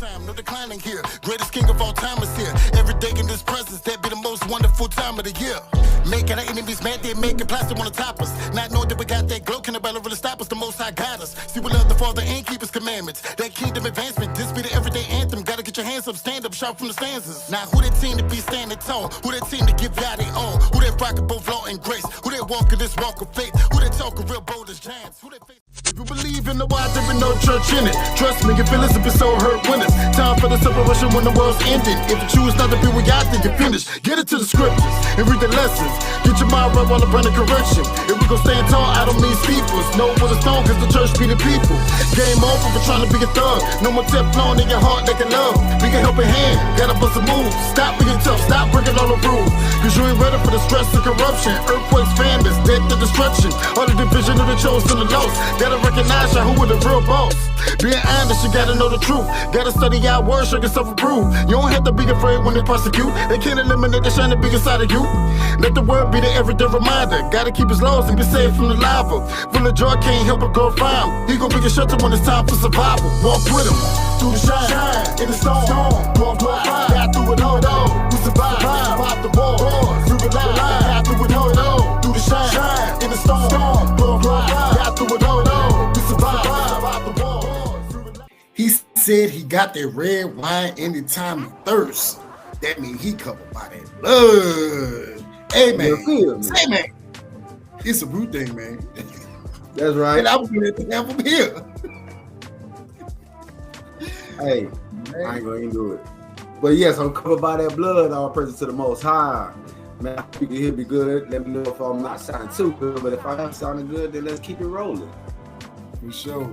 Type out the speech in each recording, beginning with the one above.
time, no declining here. Greatest king of all time is here. Every day in this presence, that be the most wonderful time of the year. Making our enemies mad, they making plastic on the top us. Not knowing that we got that glow, can nobody really stop us? The Most High got us. See, we love the Father and keep His commandments. That kingdom advancement, this be the everyday anthem. Gotta get your hands up, stand up, shout from the stanzas. Now, who that team to be standing tall? Who that team to give y'all their all? Who that rockin' both law and grace? Who that walkin' this walk of faith? Who that talkin' real bold as giants? Who that face? If you believe in the wild, there be no church in it. Trust me, your feelings will be so hurt when it's time for the separation when the world's ending. If you choose not to be with God, then you're finished. Get it to the scriptures and read the lessons. Get your mind right while I bring the correction. If we gon' stand tall, I don't mean steeples. No with a stone, cause the church be the people. Game over for trying to be a thug. No more Teflon in your heart, they can love. We can help a hand, gotta bust a move. Stop being tough, stop breaking all the rules. Cause you ain't ready for the stress and corruption. Earthquakes, famines, death and destruction. All the division of the chosen and the lost. Gotta recognize y'all who are the real boss. Being honest, you gotta know the truth. Gotta study our words, show yourself approved. You don't have to be afraid when they persecute. They can't eliminate the shine that be inside of you. Let the word be the everyday reminder. Gotta keep his laws and be saved from the lava. Full of joy, can't help but go find. He gon' be your shelter when it's time for survival. Walk with him through the shine, in the storm. Walk got through it all. We survive, pop the wall. Through the line, got through it all. Through the shine, in the storm. Walk got through it all. We survive, pop the wall. He said he got that red wine anytime he thirsts. That means he covered by that blood. Hey man, say man, it's a Brew thing, man. That's right. And I was going to have him here. Hey, man. I ain't gonna do it. But yes, I'm covered by that blood. All praise to the Most High. Man, I think you can hear me good. Let me know if I'm not sounding too good. But if I am sounding good, then let's keep it rolling. For sure.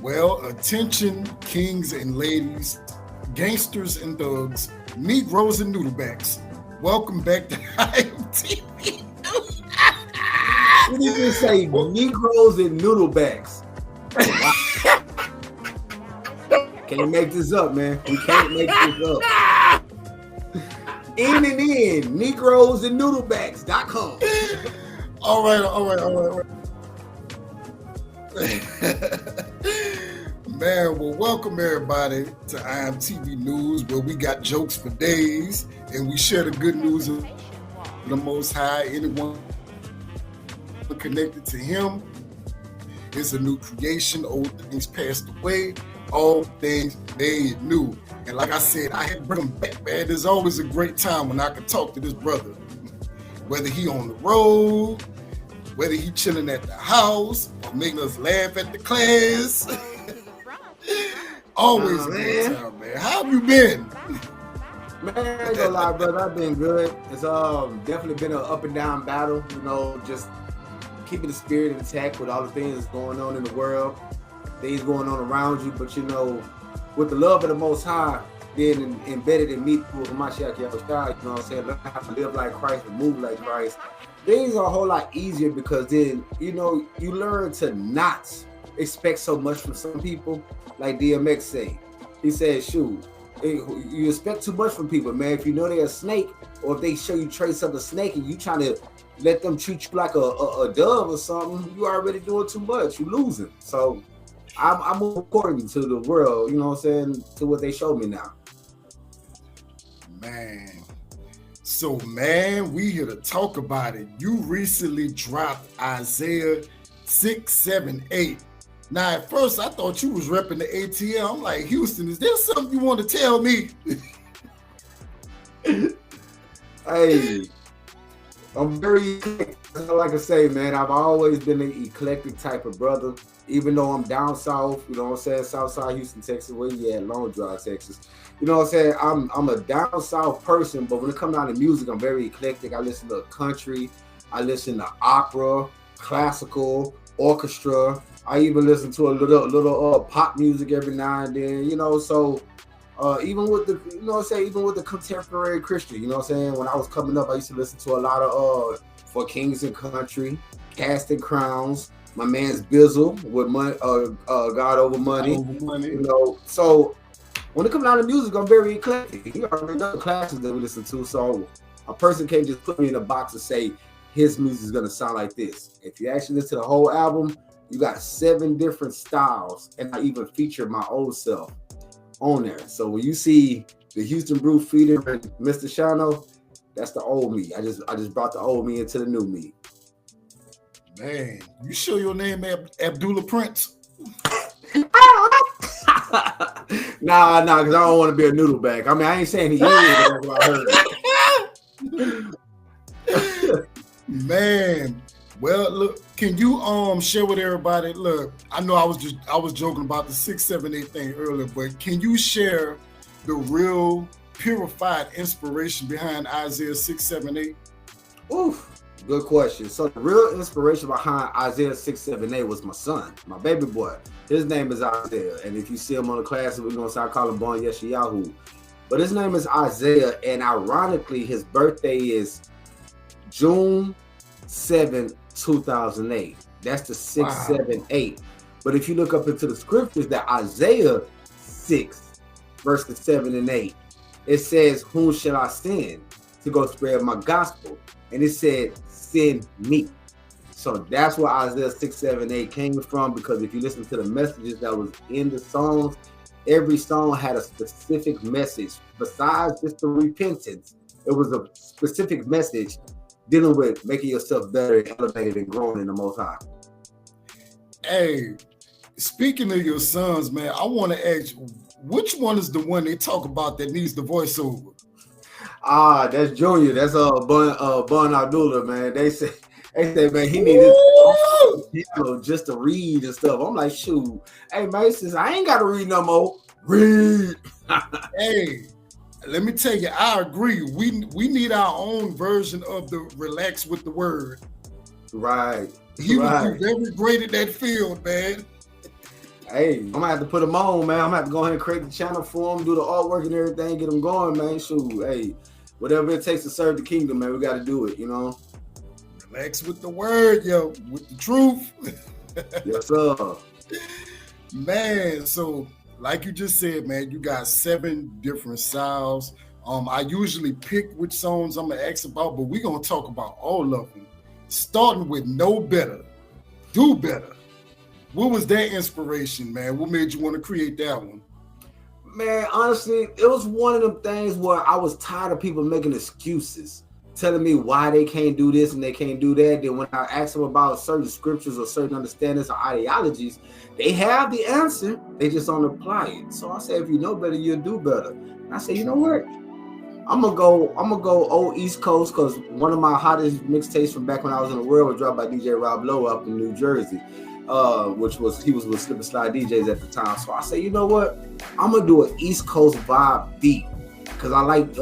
Well, attention, kings and ladies, gangsters and thugs, Negroes and noodlebacks. Welcome back to IMTV. What did you say? Negroes and noodlebacks. Can't make this up, man. We can't make this up. In and in, Negroes and noodlebacks.com. All right. Man, well, welcome everybody to IMTV News, where we got jokes for days and we share the good news of the Most High. Anyone connected to Him is a new creation. Old things passed away, all things made new. And like I said, I had to bring him back, man. There's always a great time when I can talk to this brother, whether he on the road, whether he chilling at the house, or making us laugh at the class. Always a good time, man. How have you been? Man, I ain't gonna lie, brother. I've been good. It's definitely been an up and down battle, just keeping the spirit intact with all the things going on in the world, things going on around you. But with the love of the Most High being embedded in me through Mashiach Yahushua, what I'm saying? Learn how to live like Christ and move like Christ. Things are a whole lot easier because then, you learn to not expect so much from some people. Like DMX say, he said, shoot, you expect too much from people, man. If you know they're a snake, or if they show you traits of a snake and you trying to let them treat you like a dove or something, you already doing too much. You losing. So I'm moving according to the world, you know what I'm saying, to what they showed me now. Man. So, man, we here to talk about it. You recently dropped Isaiah 6, 7, 8. Now, at first, I thought you was repping the ATL. I'm like, Houston, is there something you want to tell me? Hey, I'm very, like I say, man, I've always been an eclectic type of brother. Even though I'm down south, you know what I'm saying, Southside Houston, Texas, where you at, Long Drive, Texas. You know what I'm saying? I'm a down south person, but when it comes down to music, I'm very eclectic. I listen to country, I listen to opera, classical, orchestra. I even listen to a little pop music every now and then, so even with the, even with the contemporary Christian, you know what I'm saying? When I was coming up, I used to listen to a lot of For Kings and Country, Casting Crowns, my man's Bizzle with money, God Over Money. So when it comes down to music, I'm very eclectic. You already know the classes that we listen to, so a person can't just put me in a box and say his music is gonna sound like this. If you actually listen to the whole album, you got 7 different styles, and I even feature my old self on there. So when you see the Houston Brew featuring Mr. Shano, that's the old me. I just brought the old me into the new me. Man, you sure your name Abdullah Prince? Nah, because I don't want to be a noodle bag. I mean, I ain't saying he is, but that's what I heard. Man, well, look, can you share with everybody? Look, I know I was joking about the 678 thing earlier, but can you share the real purified inspiration behind Isaiah 678? Oof. Good question. So the real inspiration behind Isaiah 678 was my son, my baby boy. His name is Isaiah. And if you see him on the class, we're going to start calling Bon Yeshayahu. But his name is Isaiah. And ironically, his birthday is June 7, 2008. That's the 678. But if you look up into the scriptures, that Isaiah 6, verses 7 and 8, it says, whom shall I send to go spread my gospel? And it said, send me. So that's where Isaiah 6, 7, 8 came from, because if you listen to the messages that was in the songs, every song had a specific message. Besides just the repentance, it was a specific message dealing with making yourself better, elevated, and growing in the Most High. Hey, speaking of your sons, man, I want to ask, which one is the one they talk about that needs the voiceover? That's Junior. That's Bun Abdullah, man. They say, man, he needed just to read and stuff. I'm like, shoot, hey, man, since I ain't got to read no more, read. Hey, let me tell you, I agree. We need our own version of the relax with the word. Right. He would be very great at that field, man. Hey, I'm gonna have to put him on, man. I'm gonna have to go ahead and create the channel for him, do the artwork and everything, get him going, man. Shoot, hey, whatever it takes to serve the kingdom, man, we got to do it, you know. Relax with the word, yo, with the truth. Yes, sir. Man, so like you just said, man, you got 7 different styles. I usually pick which songs I'm gonna ask about, but we're gonna talk about all of them, starting with Know Better, Do Better. What was that inspiration, man? What made you want to create that one? Man, honestly, it was one of them things where I was tired of people making excuses, telling me why they can't do this and they can't do that. Then when I ask them about certain scriptures or certain understandings or ideologies, they have the answer, they just don't apply it. So I said, if you know better, you'll do better. And I said, you know what? I'm gonna go old East Coast, because one of my hottest mixtapes from back when I was in the world was dropped by DJ Rob Lowe up in New Jersey. He was with Slip and Slide DJs at the time. So I say, you know what? I'm gonna do an East Coast vibe beat, because I like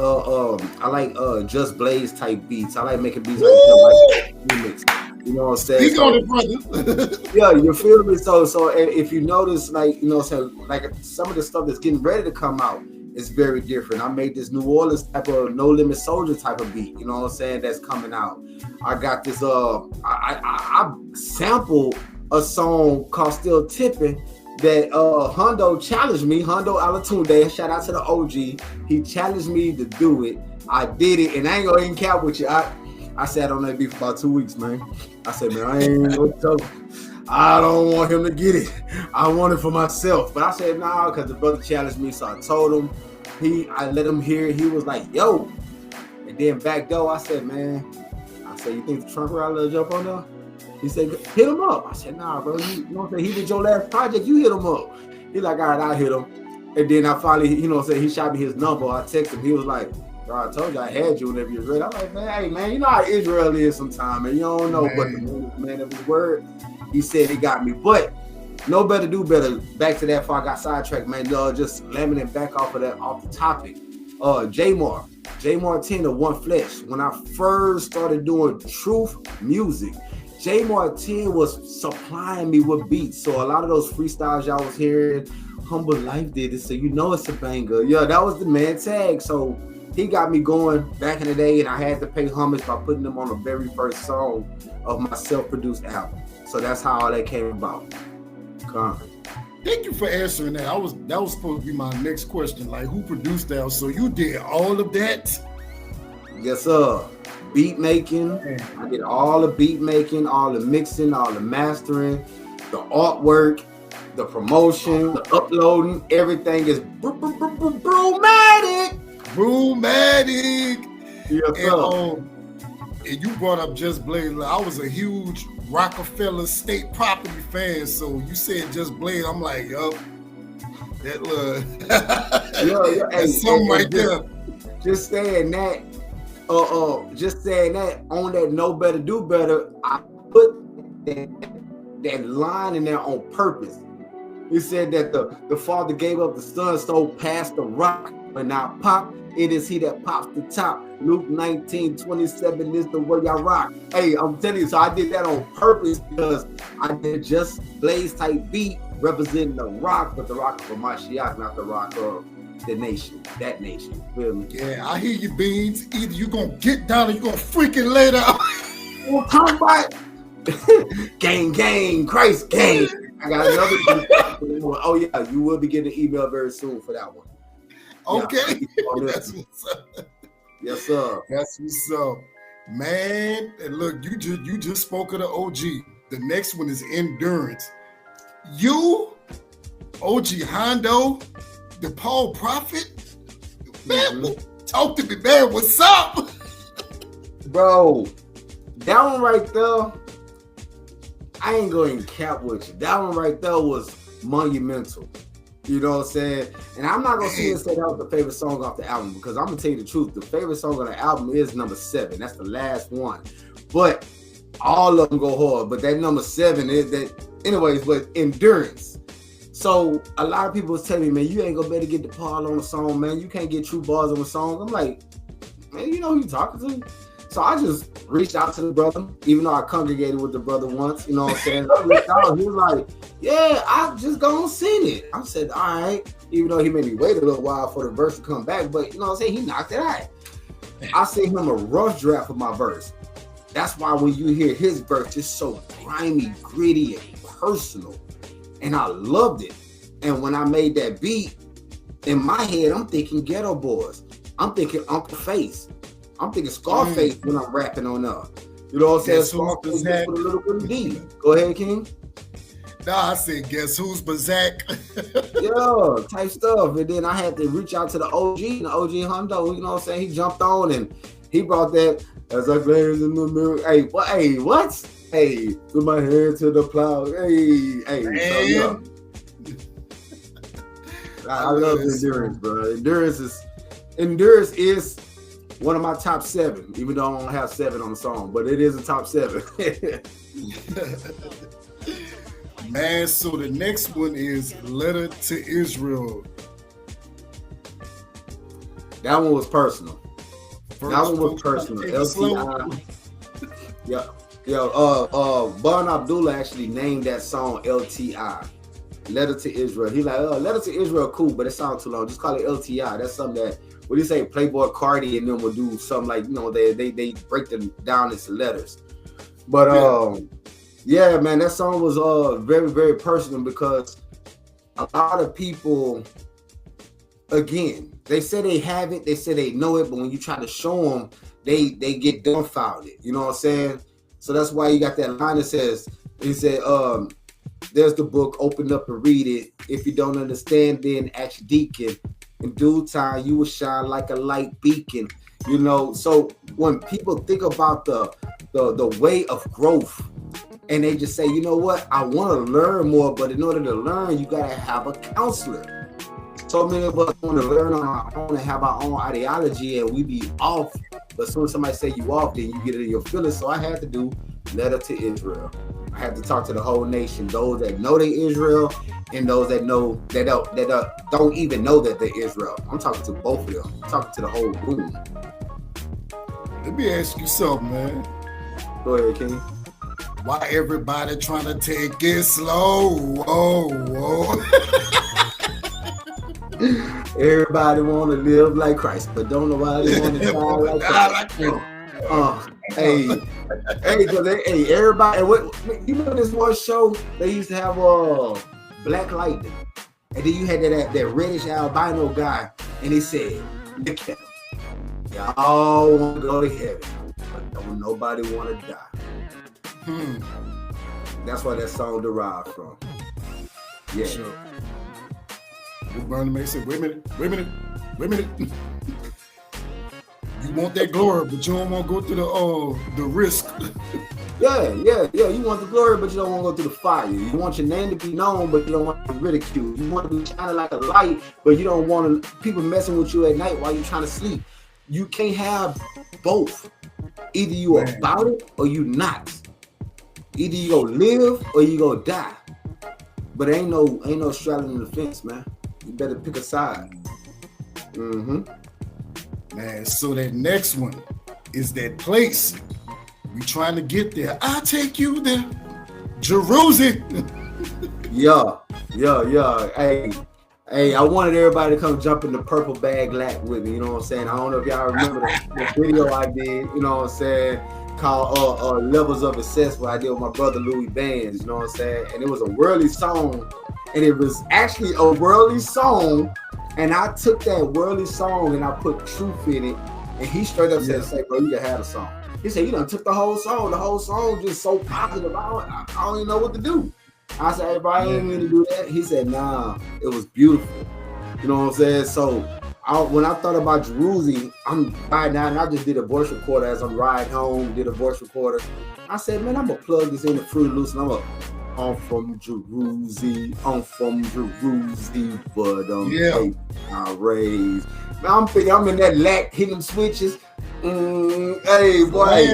Just Blaze type beats. I like making beats like remix. You know what I'm saying? Speak on it, brother. Yeah, you feel me? So if you notice, like, you know, so like some of the stuff that's getting ready to come out is very different. I made this New Orleans type of No Limit Soldier type of beat. You know what I'm saying? That's coming out. I got this. I sampled a song called Still Tipping that Hondo challenged me. Hondo Alatunde, shout out to the OG. He challenged me to do it. I did it, and I ain't gonna even cap with you. I sat on that beat for about 2 weeks, man. I said, man, I ain't gonna tell him. I don't want him to get it. I want it for myself. But I said, nah, because the brother challenged me. So I told him. I let him hear it. He was like, yo. And then back door, I said, man, you think the trunk ride let jump on there? He said, hit him up. I said, nah, bro. You know what I'm saying? He did your last project. You hit him up. He's like, all right, I hit him. And then I finally, you know what I'm saying? He shot me his number. I texted him. He was like, bro, I told you I had you whenever you're ready. I'm like, man, hey, man, you know how Israel is sometimes, man. You don't know, but the man of his word, he said he got me. But Know Better, Do Better. Back to that before I got sidetracked, man. Just laminating back off the topic. J Martin, One Flesh. When I first started doing truth music, J Martin was supplying me with beats. So a lot of those freestyles y'all was hearing, Humble Life did it, so you know it's a banger. Yeah, that was the man tag. So he got me going back in the day, and I had to pay homage by putting him on the very first song of my self-produced album. So that's how all that came about. Thank you for answering that. That was supposed to be my next question. Like, who produced that? So you did all of that? Yes, sir. Beat making. I did all the beat making, all the mixing, all the mastering, the artwork. the promotion, the uploading, everything is Brewmatic. Brewmatic. Yes, sir. And you brought up Just Blaze. I was a huge Rockefeller State Property fan, so you said Just Blaze. I'm like, yup, that that's something right there. Just saying that, on that Know Better Do Better, I put that line in there on purpose. He said that the Father gave up the Son, so passed the rock, but now pop. It is he that pops the top. Luke 19:27 is the way I rock. Hey, I'm telling you, so I did that on purpose because I did Just Blaze type beat representing the rock, but the rock of Mashiach, not the rock of the nation, that nation. Feel me? Yeah, I hear you, Beans. Either you gonna get down or you gonna freaking lay down. Well, come back. gang, Christ gang. I got another. Oh yeah, you will be getting an email very soon for that one. Okay. Yeah, That's what's up. Yes, sir. That's what's up. Man, and look, you just spoke of the OG. The next one is Endurance. You, OG Hondo, the Paul Prophet. Man, talk to me, man. What's up? Bro, that one right there, I ain't going to cap with you. That one right there was monumental. You know what I'm saying? And I'm not going to say that was the favorite song off the album because I'm going to tell you the truth. The favorite song on the album is number 7. That's the last one. But all of them go hard. But that number 7 is that, anyways, but Endurance. So a lot of people was telling me, man, you ain't going to be able to get the Paul on the song, man. You can't get true bars on the song. I'm like, man, you know who you talking to? So I just reached out to the brother, even though I congregated with the brother once, you know what I'm saying? I reached out, he was like, yeah, I just gonna sing it. I said, all right, even though he made me wait a little while for the verse to come back, but you know what I'm saying? He knocked it out. I sent him a rough draft of my verse. That's why when you hear his verse, it's so grimy, gritty, and personal. And I loved it. And when I made that beat, in my head, I'm thinking Ghetto Boys. I'm thinking Uncle Face. I'm thinking Scarface when I'm rapping on up. You know what I'm saying? Scarface with a little bit of D. Go ahead, King. Nah, I said, guess who's Bazak? Yeah, type stuff. And then I had to reach out to the OG, and the OG Hondo, you know what I'm saying? He jumped on and he brought that as I glaze in the mirror. Hey, what? Hey, put my hand to the plow. Hey. So, yeah. I love Endurance, bro. Endurance is one of my top 7, even though I don't have 7 on the song, but it is a top 7. Man, so the next one is Letter to Israel. That one was personal. LTI. Bon Abdullah actually named that song LTI. Letter to Israel. He like, Letter to Israel, cool, but it sounds too long. Just call it LTI. That's something that, what do you say, Playboy Cardi and them will do something like, you know, they break them down into letters. But yeah, man, that song was very, very personal because a lot of people, again, they say they have it, they say they know it, but when you try to show them, they get dumbfounded. You know what I'm saying? So that's why you got that line that says, he said, there's the book, open up and read it. If you don't understand, then ask Deacon. In due time, you will shine like a light beacon. You know, so when people think about the way of growth, and they just say, you know what, I want to learn more, but in order to learn, you gotta have a counselor. So many of us want to learn on our own and have our own ideology, and we be off. But as soon as somebody say you off, then you get in your feelings. So I had to do Letter to Israel. I had to talk to the whole nation, those that know they Israel and those that know that don't even know that they're Israel. I'm talking to both of them. I'm talking to the whole room. Let me ask you something, man. Go ahead, King. Why everybody trying to take it slow? Whoa. Everybody want to live like Christ, but don't know why they want to die like Christ. Hey, everybody. What you know? This one show they used to have Black Lightning, and then you had that reddish albino guy, and he said, "Look at him. Y'all want to go to heaven, but don't nobody want to die." That's where that song derived from. Yeah. Sure. Bernie May said, wait a minute. You want that glory, but you don't want to go through the risk. Yeah. You want the glory, but you don't want to go through the fire. You want your name to be known, but you don't want to be ridiculed. You want to be shining like a light, but you don't want people messing with you at night while you're trying to sleep. You can't have both. Either you are about it or you not. Either you go live or you go die. But ain't no straddling the fence, man. You better pick a side. Mm-hmm. Man, so that next one is that place. We trying to get there. I'll take you there. Jerusalem. Yeah. Hey, I wanted everybody to come jump in the purple bag lap with me, you know what I'm saying? I don't know if y'all remember the video I did, you know what I'm saying, called Levels of Success, where I did with my brother Louis Bands, you know what I'm saying? And it was a worldly song, and it was actually a worldly song, and I took that worldly song and I put truth in it, and he straight up said, "Say, bro, you can have the song." He said, "You done took the whole song. The whole song just so positive. I don't even know what to do." I said, "Hey, bro, I ain't mean to do that." He said, "Nah, it was beautiful." You know what I'm saying? So when I thought about Jerusalem, I'm right now, and I just did a voice recorder as I'm riding home, did a voice recorder. I said, man, I'm going to plug this in the Fruit Loose, and I'm from Jerusalem, but I raised. Now I'm thinking I'm in that lack, hitting them switches. Hey, boy.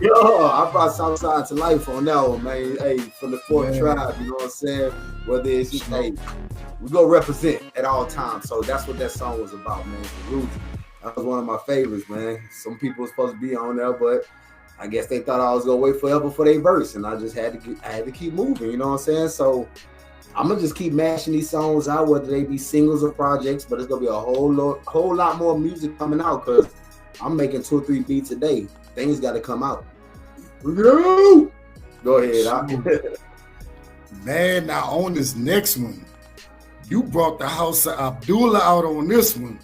Yo, I brought Southside to life on that one, man. Hey, from the fourth tribe, you know what I'm saying? Whether it's just, hey, we go represent at all times. So that's what that song was about, man. Jerusalem. That was one of my favorites, man. Some people were supposed to be on there, but I guess they thought I was gonna wait forever for their verse, and I just had to keep moving. You know what I'm saying? So I'm gonna just keep mashing these songs out, whether they be singles or projects. But it's gonna be a whole lot more music coming out because I'm making 2 or 3 beats a day. Things got to come out. Go ahead. Man, now on this next one, you brought the House of Abdullah out on this one.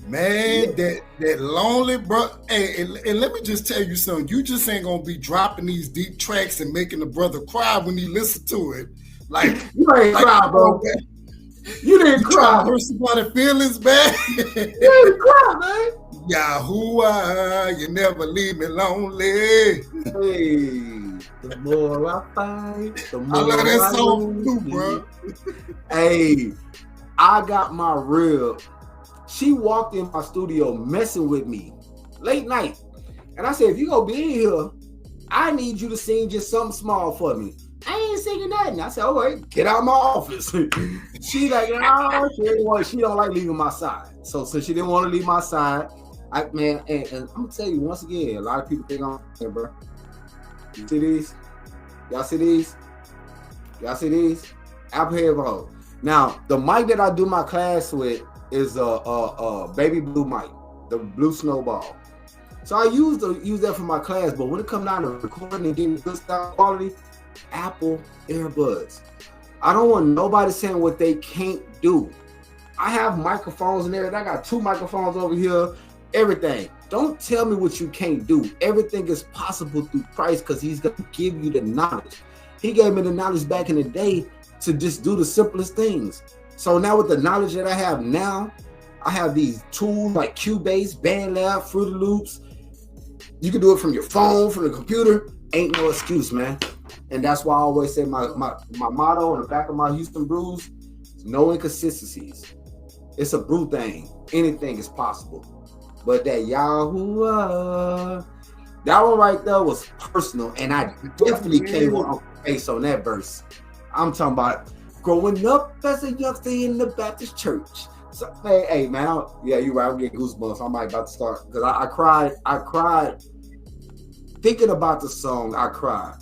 Man, that lonely bro. Hey, and let me just tell you something. You just ain't gonna be dropping these deep tracks and making the brother cry when he listen to it. Like you ain't cry, bro. You didn't cry. Hurt somebody's feelings, man. You didn't cry, man. Yahuwah, you never leave me lonely. Hey, the more I fight, the more I love that I song too, lose. bro. Hey, I got my rib. She walked in my studio messing with me late night. And I said, if you gonna be in here, I need you to sing just something small for me. I ain't singing nothing. I said, all right, get out of my office. She like, no, she don't like leaving my side. So since she didn't want to leave my side, and I'm gonna tell you once again, a lot of people think I'm here, bro. You see these? Y'all see these? Apple headphones. Now, the mic that I do my class with is a baby blue mic, the blue snowball. So I use that for my class, but when it comes down to recording and getting good sound quality, Apple earbuds. I don't want nobody saying what they can't do. I have microphones in there. I got 2 microphones over here. Everything. Don't tell me what you can't do. Everything is possible through Christ because he's going to give you the knowledge. He gave me the knowledge back in the day to just do the simplest things. So now with the knowledge that I have now, I have these tools like Cubase, BandLab, Fruity Loops. You can do it from your phone, from the computer. Ain't no excuse, man. And that's why I always say my motto on the back of my Houston Brews, no inconsistencies. It's a brew thing. Anything is possible. But that Yahuwah, that one right there was personal, and I definitely came on face on that verse. I'm talking about growing up as a youngster in the Baptist church. So hey man, you're right. I'm getting goosebumps. I'm about to start because I cried thinking about the song. I cried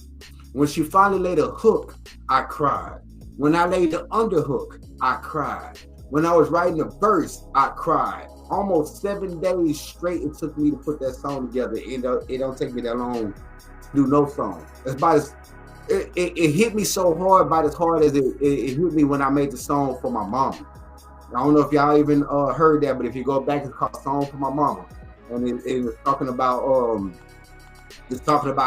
when she finally laid a hook. I cried when I laid the underhook. I cried when I was writing the verse. I cried. Almost 7 days straight it took me to put that song together. It don't take me that long to do no song. It's about as it hit me so hard, about as hard as it hit me when I made the song for my mama. I don't know if y'all even heard that, but if you go back, it's called "Song for My Mama," and it was talking about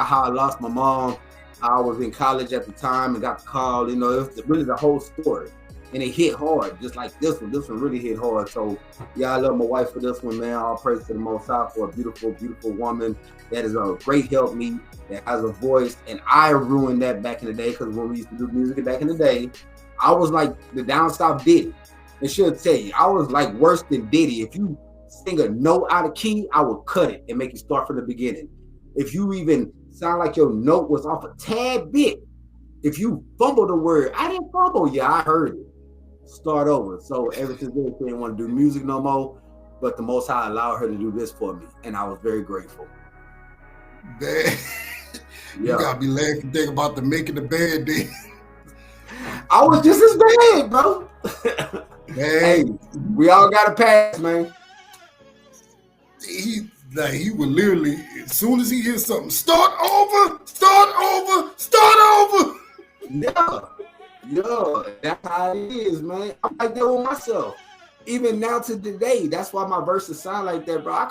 how I lost my mom I was in college at the time and got the call. You know, it was really the whole story. And it hit hard, just like this one. This one really hit hard. So, yeah, I love my wife for this one, man. All praise to the Most High for a beautiful, beautiful woman that is a great help me, that has a voice. And I ruined that back in the day because when we used to do music back in the day, I was like the down south Diddy. And she'll tell you, I was like worse than Diddy. If you sing a note out of key, I would cut it and make it start from the beginning. If you even sound like your note was off a tad bit, if you fumbled a word, I didn't fumble. Yeah, I heard it. Start over. So ever since then, she didn't want to do music no more. But the Most High allowed her to do this for me, and I was very grateful. Man, you gotta be laughing. Think about the making the bad day. I was just as bad, bro. Hey, we all got a pass, man. He would literally, as soon as he hears something, start over. Yeah, that's how it is, man. I'm like that with myself. Even now to today, that's why my verses sound like that, bro. I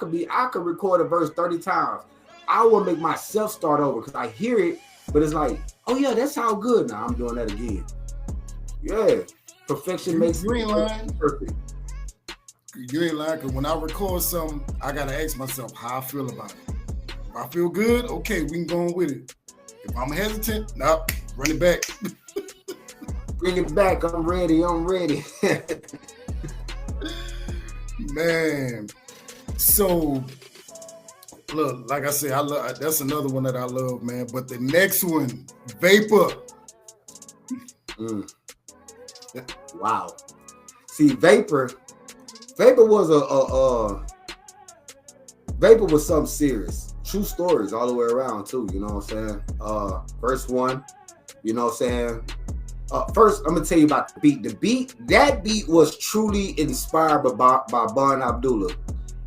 could record a verse 30 times. I will make myself start over because I hear it, but it's like, oh yeah, that sounds good. Now I'm doing that again. Yeah, perfection makes it perfect. You ain't lying, because when I record something, I gotta ask myself how I feel about it. If I feel good, okay, we can go on with it. If I'm hesitant, nah, run it back. Bring it back. I'm ready. Man. So, look, like I said, that's another one that I love, man. But the next one, Vapor. Wow. See, Vapor was something serious. True stories all the way around too, you know what I'm saying? First one, you know what I'm saying? First, I'm gonna tell you about the beat. That beat was truly inspired by Bon Abdullah,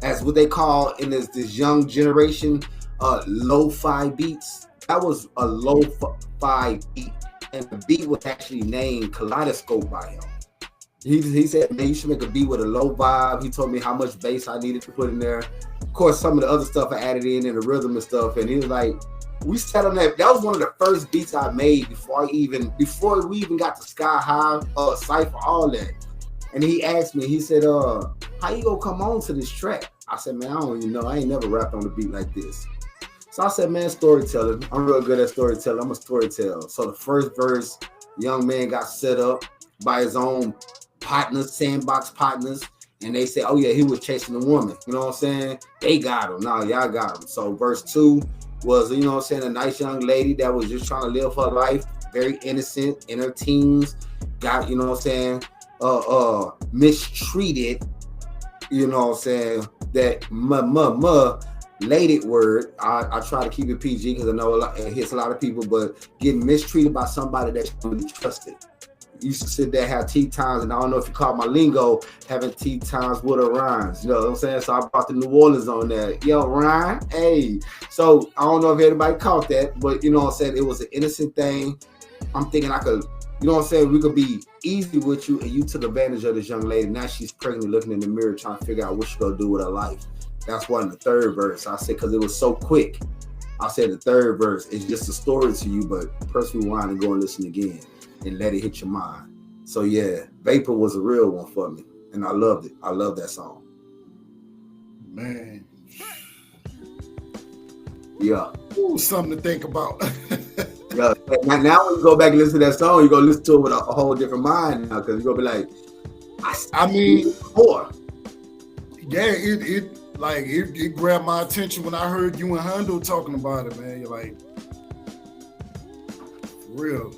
as what they call in this young generation, lo-fi beats. That was a lo-fi beat, and the beat was actually named Kaleidoscope by him. He said, man, you should make a beat with a low vibe. He told me how much bass I needed to put in there. Of course, some of the other stuff I added in and the rhythm and stuff. And he was like, we sat on that. That was one of the first beats I made before we even got to Sky High, Cypher, all that. And he asked me, he said, how you gonna come on to this track? I said, man, I don't even know. I ain't never rapped on a beat like this. So I said, man, storytelling. I'm real good at storytelling. I'm a storyteller. So the first verse, young man got set up by his own partners, sandbox partners, and they say, oh yeah, he was chasing a woman. You know what I'm saying? They got him. No, y'all got him. So verse 2 was, you know what I'm saying, a nice young lady that was just trying to live her life, very innocent, in her teens, got, you know what I'm saying, mistreated, you know what I'm saying, that related word. I try to keep it PG because I know it hits a lot of people, but getting mistreated by somebody that you really trusted. Used to sit there, have tea times, and I don't know if you call my lingo, having tea times with her rhymes. You know what I'm saying? So I brought the New Orleans on there. Yo, Ryan, hey. So I don't know if anybody caught that, but you know what I'm saying? It was an innocent thing. I'm thinking I could, you know what I'm saying? We could be easy with you, and you took advantage of this young lady. Now she's pregnant, looking in the mirror, trying to figure out what she's gonna do with her life. That's one in the third verse. I said, because it was so quick. I said the third verse is just a story to you, but press rewind and go and listen again and let it hit your mind. So yeah, Vapor was a real one for me, and I loved it. I love that song. Man. Yeah. Ooh, something to think about. Yeah. Now when you go back and listen to that song, you're gonna listen to it with a whole different mind now, because you're gonna be like, I mean, more. Yeah, it grabbed my attention when I heard you and Hondo talking about it, man. You're like, for real.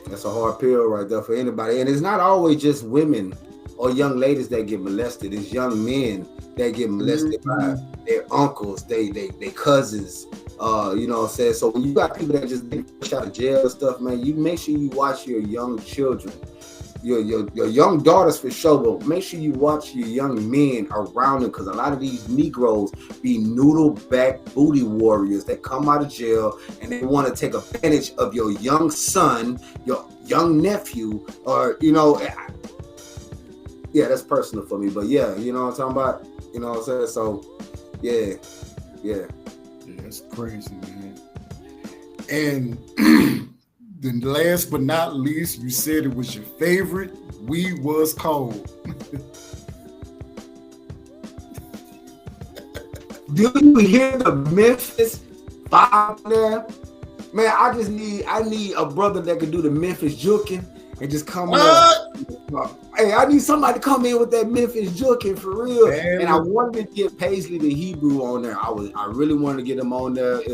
That's a hard pill right there for anybody. And it's not always just women or young ladies that get molested. It's young men that get molested by their uncles, they cousins. You know what I'm saying? So when you got people that just get pushed out of jail and stuff, man, you make sure you watch your young children. Your young daughters for sure, but make sure you watch your young men around them, because a lot of these Negroes be noodle back booty warriors that come out of jail and they want to take advantage of your young son, your young nephew, or, you know, yeah, that's personal for me, but yeah, you know what I'm talking about? You know what I'm saying? So, yeah. Yeah, that's crazy, man. And then last but not least, you said it was your favorite. We Was Cold. Do you hear the Memphis vibe there? Man, I need a brother that can do the Memphis juking and just come in. Hey, I need somebody to come in with that Memphis juking for real. Man, and I wanted to get Paisley the Hebrew on there. I really wanted to get him on there. It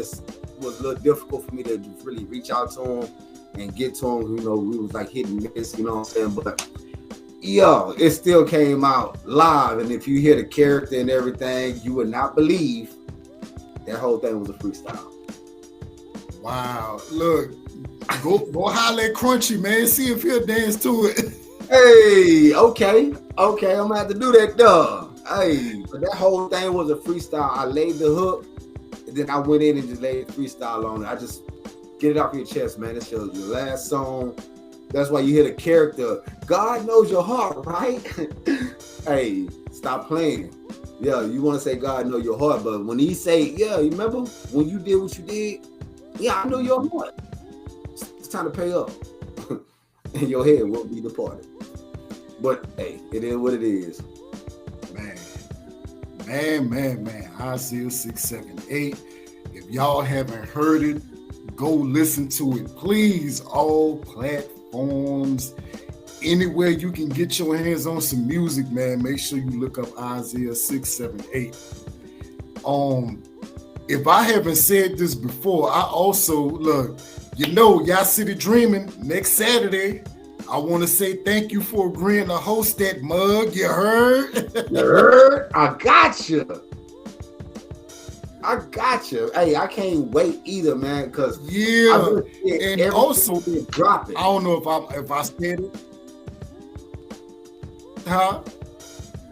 was a little difficult for me to really reach out to him and get to him. You know, we was like hit and miss, you know what I'm saying? But yo, it still came out live. And if you hear the character and everything, you would not believe that whole thing was a freestyle. Wow. Look, go holler at Crunchy, man. See if he'll dance to it. Hey, okay. I'm gonna have to do that, dog. Hey, but that whole thing was a freestyle. I laid the hook, and then I went in and just laid freestyle on it. I just get it off your chest, man. It's your last song. That's why you hear the character. God knows your heart, right? Hey, stop playing. Yeah, you want to say God know your heart, but when he say, yeah, you remember when you did what you did? Yeah, I know your heart. It's time to pay up. And your head will be departed. But hey, it is what it is. Man. Isaiah 678. If y'all haven't heard it, go listen to it. Please, all platforms, anywhere you can get your hands on some music, man, make sure you look up Isaiah 678. If I haven't said this before, I also look, Y'all City Dreaming next Saturday. I want to say thank you for agreeing to host that mug. You heard? You heard? I got you. Hey, I can't wait either, man. Cause and also drop it. I don't know if I said it. Huh?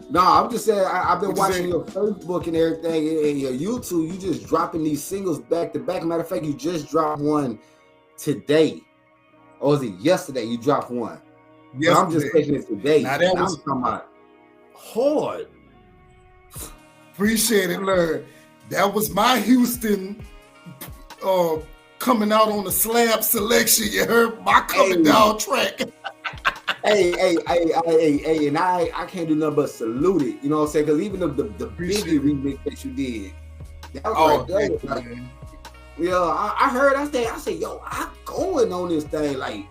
No, I'm just saying I've been watching your Facebook and everything and your YouTube. You just dropping these singles back to back. Matter of fact, you just dropped one today. Or was it yesterday? You dropped one. Yeah, I'm just taking it today. Now that was talking about hard. Appreciate it, Lord. That was my Houston coming out on the slab selection. You heard my coming down track. Hey, and I can't do nothing but salute it. You know what I'm saying? Because even the Biggie remix that you did, that was right there. Yeah, I heard. I said, yo, I'm going on this thing. Like,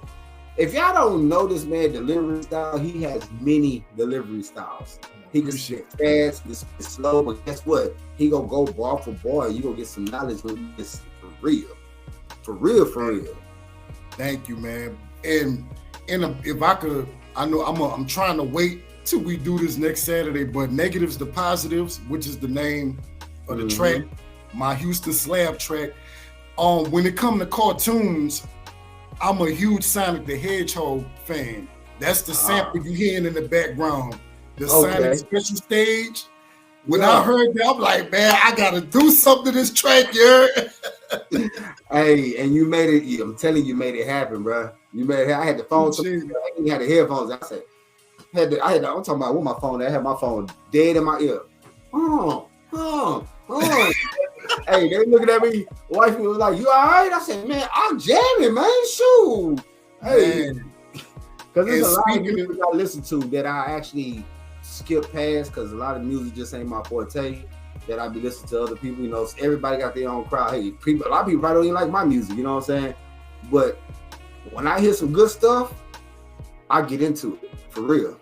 if y'all don't know this man delivery style, he has many delivery styles. He can spit fast, he can spit slow, but guess what? He gonna go bar for bar. You gonna get some knowledge when it's for real. Thank you, man. And if I could, I know I'm trying to wait till we do this next Saturday. But Negatives to Positives, which is the name of the track, my Houston slab track. When it comes to cartoons, I'm a huge Sonic the Hedgehog fan. That's the sample you hearing in the background. The Sonic special stage. When I heard that, I'm like, man, I gotta do something to this track, yeah. Hey, and you made it. I'm telling you, made it happen, bro. You made it. I had the phone. I didn't have the headphones. I said, I'm talking about with my phone. I had my phone dead in my ear. Hey, they looking at me. Wife was like, "You all right?" I said, "Man, I'm jamming, man. Shoot." Hey, because there's a lot of music I listen to that I actually skip past because a lot of music just ain't my forte. That I be listening to other people. You know, everybody got their own crowd. Hey, a lot of people probably don't even like my music. You know what I'm saying? But when I hear some good stuff, I get into it for real.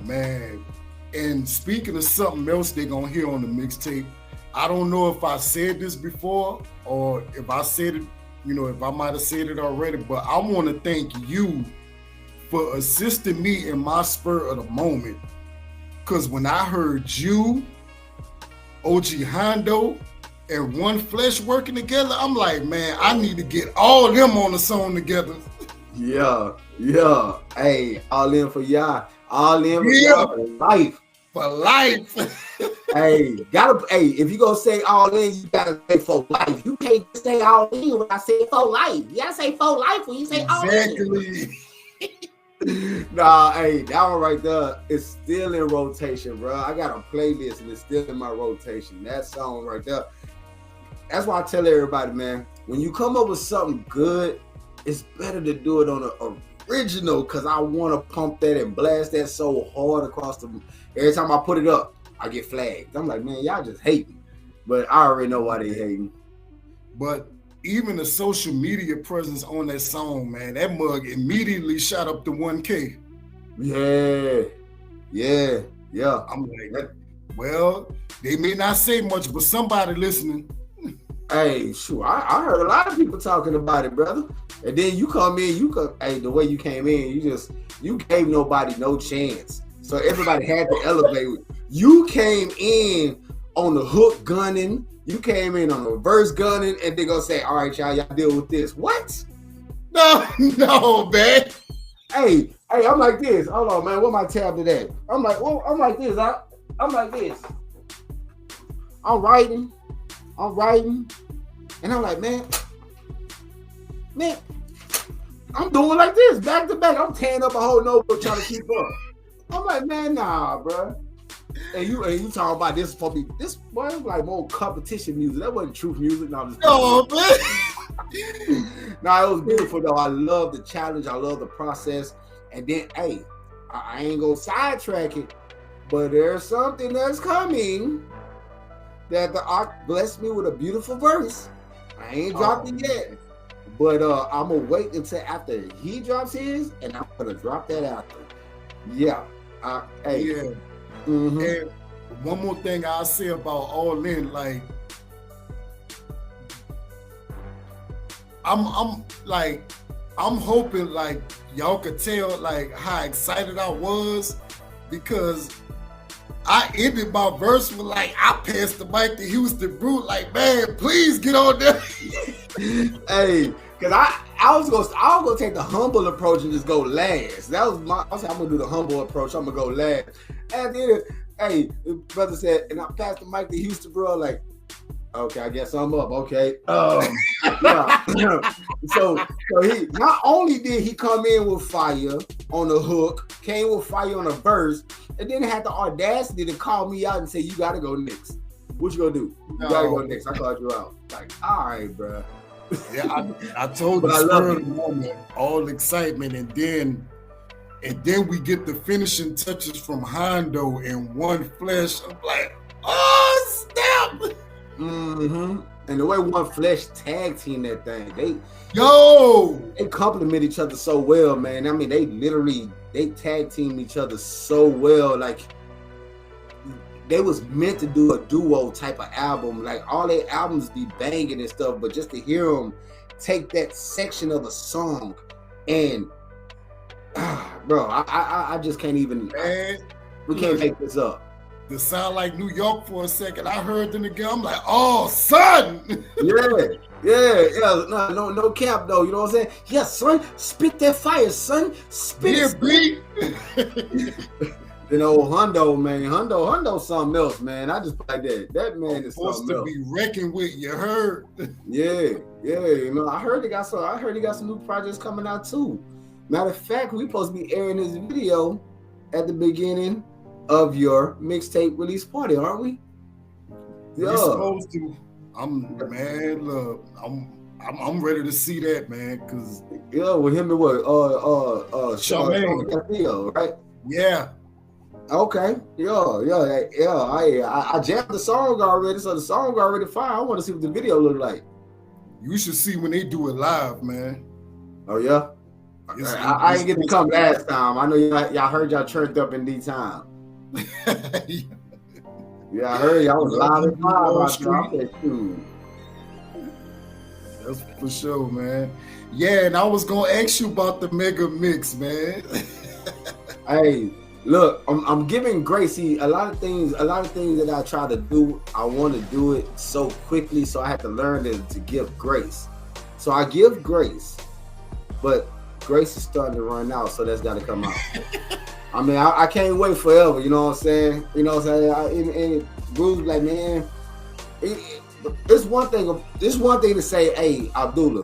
Man, and speaking of something else they're gonna hear on the mixtape, I don't know if I said this before or if I said it, if I might have said it already, but I want to thank you for assisting me in my spur of the moment. Because when I heard you, OG Hondo, and One Flesh working together, I'm like, man, I need to get all of them on the song together. Yeah. Hey, all in for y'all. All in for y'all for life. For life. Hey, if you gonna say all in, you gotta say for life. You can't say all in when I say for life. You gotta say for life when you say all in. Nah, hey, that one right there is still in rotation, bro. I got a playlist and it's still in my rotation. That song right there. That's why I tell everybody, man, when you come up with something good, it's better to do it on an original because I want to pump that and blast that so hard across the. Every time I put it up, I get flagged. I'm like, man, y'all just hate me. But I already know why they hate me. But even the social media presence on that song, man, that mug immediately shot up to 1K. Yeah. I'm like, well, they may not say much, but somebody listening. Hey, shoot, I heard a lot of people talking about it, brother. And then you come in, the way you came in, you gave nobody no chance. So everybody had to elevate. You came in on the hook gunning, you came in on the verse gunning, and they gonna say, all right, y'all deal with this. What? No, man. Hey, I'm like this. Hold on, man. What my tab today? I'm like this. I'm like this. I'm writing, and I'm like, man, I'm doing like this, back to back. I'm tearing up a whole notebook trying to keep up. I'm like, man, nah, bro. And you talking about this for me? This boy like more competition music. That wasn't truth music. No, man. Nah, it was beautiful though. I love the challenge. I love the process. And then, hey, I ain't gonna sidetrack it, but there's something that's coming that the art blessed me with a beautiful verse. I ain't dropped it yet, but I'm gonna wait until after he drops his, and I'm gonna drop that after. Yeah. Hey. Yeah. Mm-hmm. And one more thing I'll say about All In, like, I'm hoping like y'all could tell like how excited I was, because I ended my verse with like, I passed the mic to Houston Brew, like, man, please get on there. Hey, cause I was gonna take the humble approach and just go last. I was I'm gonna do the humble approach. I'm gonna go last. And then, hey, the brother said, and I passed the mic to Houston Brew, like, okay, I guess I'm up. Okay. Yeah. So he not only did he come in with fire on the hook, came with fire on a verse, and then had the audacity to call me out and say, you gotta go next. What you gonna do? You gotta go next. I called you out. Like, all right, bro. Yeah, I told you, I love moment, all excitement, and then we get the finishing touches from Hondo and One Flesh. I'm like, oh snap! Mm-hmm. And the way One Flesh tag team that thing, they complement each other so well, man. I mean, they tag team each other so well. Like, they was meant to do a duo type of album. Like, all their albums be banging and stuff, but just to hear them take that section of a song and bro, I just can't even. Man, we can't make this up. To sound like New York for a second, I heard them again. I'm like, oh, son. Yeah. No cap though. You know what I'm saying? Yeah, son, spit that fire, son. Spit it. Beat. You know, Hondo, man. Hondo, something else, man. I just like that. That man is supposed to be reckoned with. You heard? Yeah. You know, I heard he got some new projects coming out too. Matter of fact, we supposed to be airing this video at the beginning of your mixtape release party, aren't we? Yeah. We're supposed to. I'm ready to see that, man. Cause with him and what? Charmaine, right? Yeah. Okay. I jammed the song already, so the song already fine. I want to see what the video look like. You should see when they do it live, man. Oh yeah. I didn't get to come last time. I know y'all heard y'all turned up in D time. Yeah, I heard y'all was live and live. That's for sure, man. Yeah, and I was gonna ask you about the mega mix, man. Hey, look, I'm giving Gracie a lot of things that I try to do. I want to do it so quickly, so I have to learn to give grace. So I give grace, but grace is starting to run out, so that's got to come out. I mean, I can't wait forever. You know what I'm saying? You know what I'm saying? And Brew's like, man, it's one thing to say, hey, Abdullah,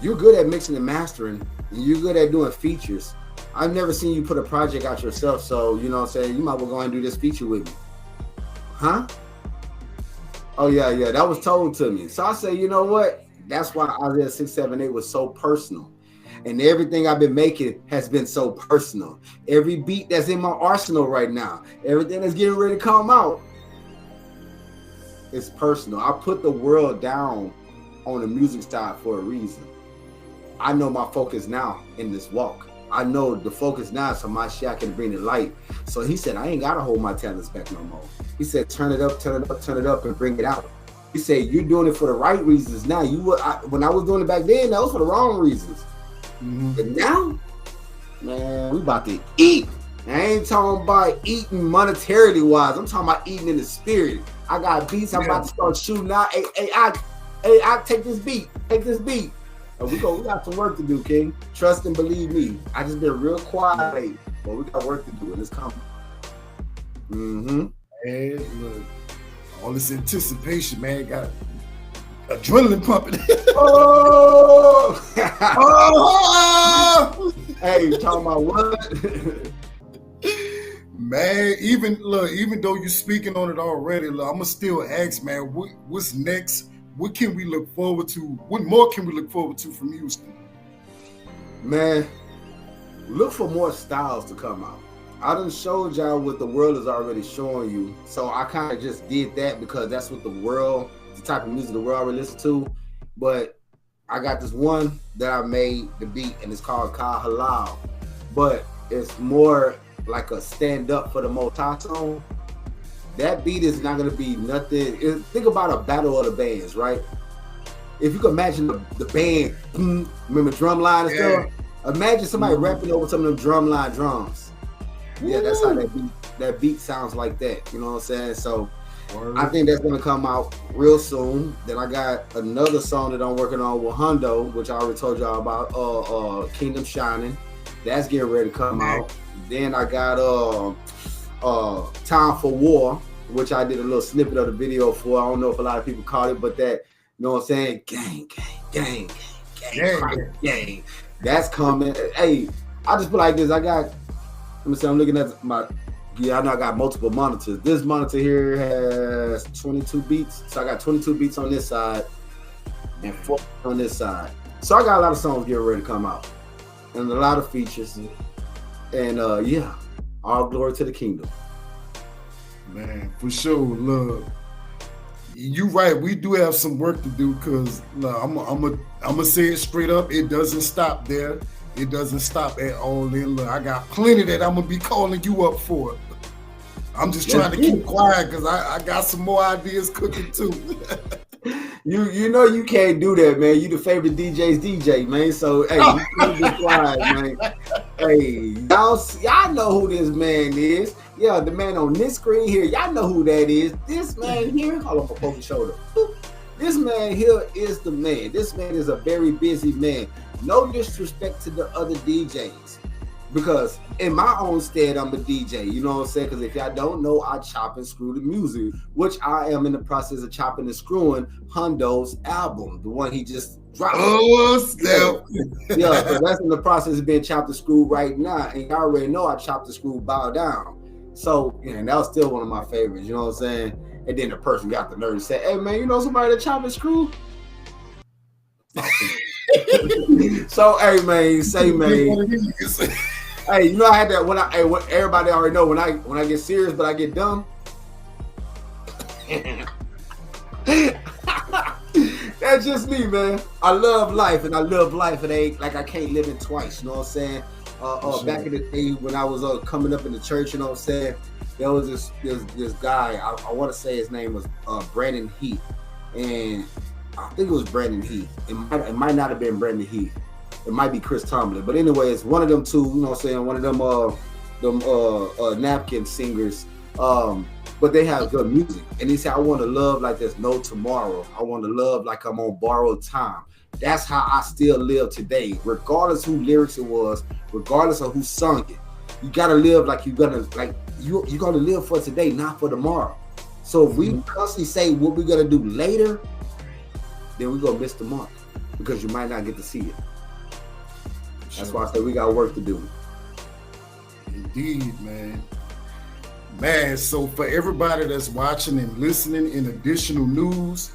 you're good at mixing and mastering, and you're good at doing features. I've never seen you put a project out yourself, so you know what I'm saying, you might well go ahead and do this feature with me. Huh? Oh yeah, that was told to me. So I say, you know what? That's why Isaiah 678 was so personal. And everything I've been making has been so personal. Every beat that's in my arsenal right now, everything that's getting ready to come out, it's personal. I put the world down on the music side for a reason. I know my focus now in this walk. I know the focus now is so my shit I can bring it light. So he said, I ain't gotta hold my talents back no more. He said, turn it up, turn it up, turn it up, and bring it out. He said, you're doing it for the right reasons now. When I was doing it back then, that was for the wrong reasons. But now, man, we about to eat. I ain't talking about eating monetarily wise. I'm talking about eating in the spirit. I got beats. I'm about to start shooting out. Hey, I take this beat. Take this beat. And we got some work to do, King. Trust and believe me. I just been real quiet, but we got work to do, and it's coming. Hey, look, all this anticipation, man, got adrenaline pumping. Oh! Oh! Hey, talking about what? Man, even though you're speaking on it already, look, I'ma still ask, man, what's next? What can we look forward to? What more can we look forward to from Houston? Man, look for more styles to come out. I done showed y'all what the world is already showing you. So I kind of just did that because that's what the type of music the world already listen to. But I got this one that I made the beat, and it's called Ka Halal. But it's more like a stand up for the Most High song. That beat is not gonna be nothing. Think about a battle of the bands, right? If you can imagine the band, remember drumline and stuff. Imagine somebody rapping over some of them drumline drums. Yeah, that's how that beat sounds like that. You know what I'm saying? So I think that's gonna come out real soon. Then I got another song that I'm working on with Hondo, which I already told y'all about. Kingdom Shining. That's getting ready to come out. Then I got Time for War, which I did a little snippet of the video for. I don't know if a lot of people caught it, but that, you know what I'm saying? Gang. That's coming. Hey, I just put like this. I'm looking at I know I got multiple monitors. This monitor here has 22 beats. So I got 22 beats on this side and 4 on this side. So I got a lot of songs getting ready to come out and a lot of features. And all glory to the kingdom. Man, for sure. Look, you right. We do have some work to do because I'm gonna say it straight up. It doesn't stop there. It doesn't stop at all. Then look, I got plenty that I'm gonna be calling you up for. I'm just trying to keep quiet because I got some more ideas cooking too. You know you can't do that, man. You the favorite DJ's DJ, man. So hey, you can't be quiet, man. Hey, y'all know who this man is. Yeah, the man on this screen here, y'all know who that is. This man here, hold on for poking shoulder. This man here is the man. This man is a very busy man. No disrespect to the other DJs. Because in my own stead, I'm a DJ, you know what I'm saying? Because if y'all don't know, I chop and screw the music, which I am in the process of chopping and screwing Hondo's album, the one he just dropped. Oh, snap. Yeah, so that's in the process of being chopped and screwed right now. And y'all already know I chopped and screwed Bow Down. So, and that was still one of my favorites, you know what I'm saying? And then the person got the nerve to say, hey, man, you know somebody that chop and screw? So, hey, man, say, man. Hey, you know I had that when everybody already know when I get serious but I get dumb. That's just me, man. I love life and it ain't like I can't live it twice, you know what I'm saying? Back in the day when I was coming up in the church, you know what I'm saying? There was this guy, I want to say his name was Brandon Heath, and I think it was Brandon Heath. It might not have been Brandon Heath. It might be Chris Tomlin, but anyway, it's one of them two. You know what I'm saying? One of them napkin singers. But they have good music, and he said, "I want to love like there's no tomorrow. I want to love like I'm on borrowed time." That's how I still live today, regardless who lyrics it was, regardless of who sung it. You gotta live like you're gonna live for today, not for tomorrow. So if we constantly say what we're gonna do later, then we're gonna miss the mark because you might not get to see it. That's why I say we got work to do. Indeed, man. Man, so for everybody that's watching and listening, in additional news,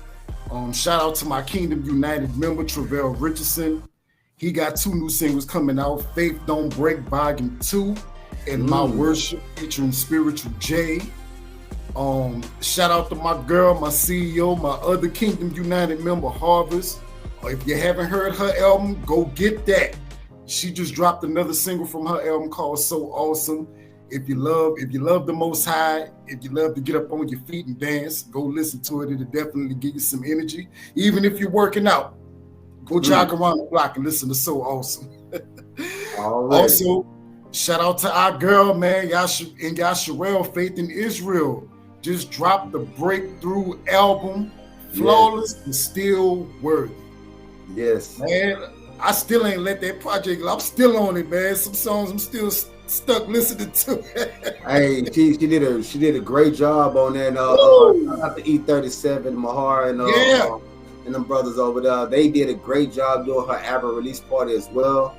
Shout out to my Kingdom United member, Travell Richardson. He got 2 new singles coming out, Faith Don't Break Volume 2 and My Worship featuring Spiritual J. Shout out to my girl, my CEO, my other Kingdom United member, Harvest. If you haven't heard her album, go get that. She just dropped another single from her album called So Awesome. If you love the Most High, if you love to get up on your feet and dance, go listen to it. It'll definitely give you some energy. Even if you're working out, go jog around the block and listen to So Awesome. All right. Also, shout out to our girl, man, Yasharel, Faith in Israel. Just dropped the breakthrough album, Flawless and Still Worthy. Yes. Man, I still ain't let that project go. I'm still on it, man. Some songs I'm still stuck listening to. Hey, she did a great job on that. Shout out to E37, Mahar, and them brothers over there. They did a great job doing her album release party as well.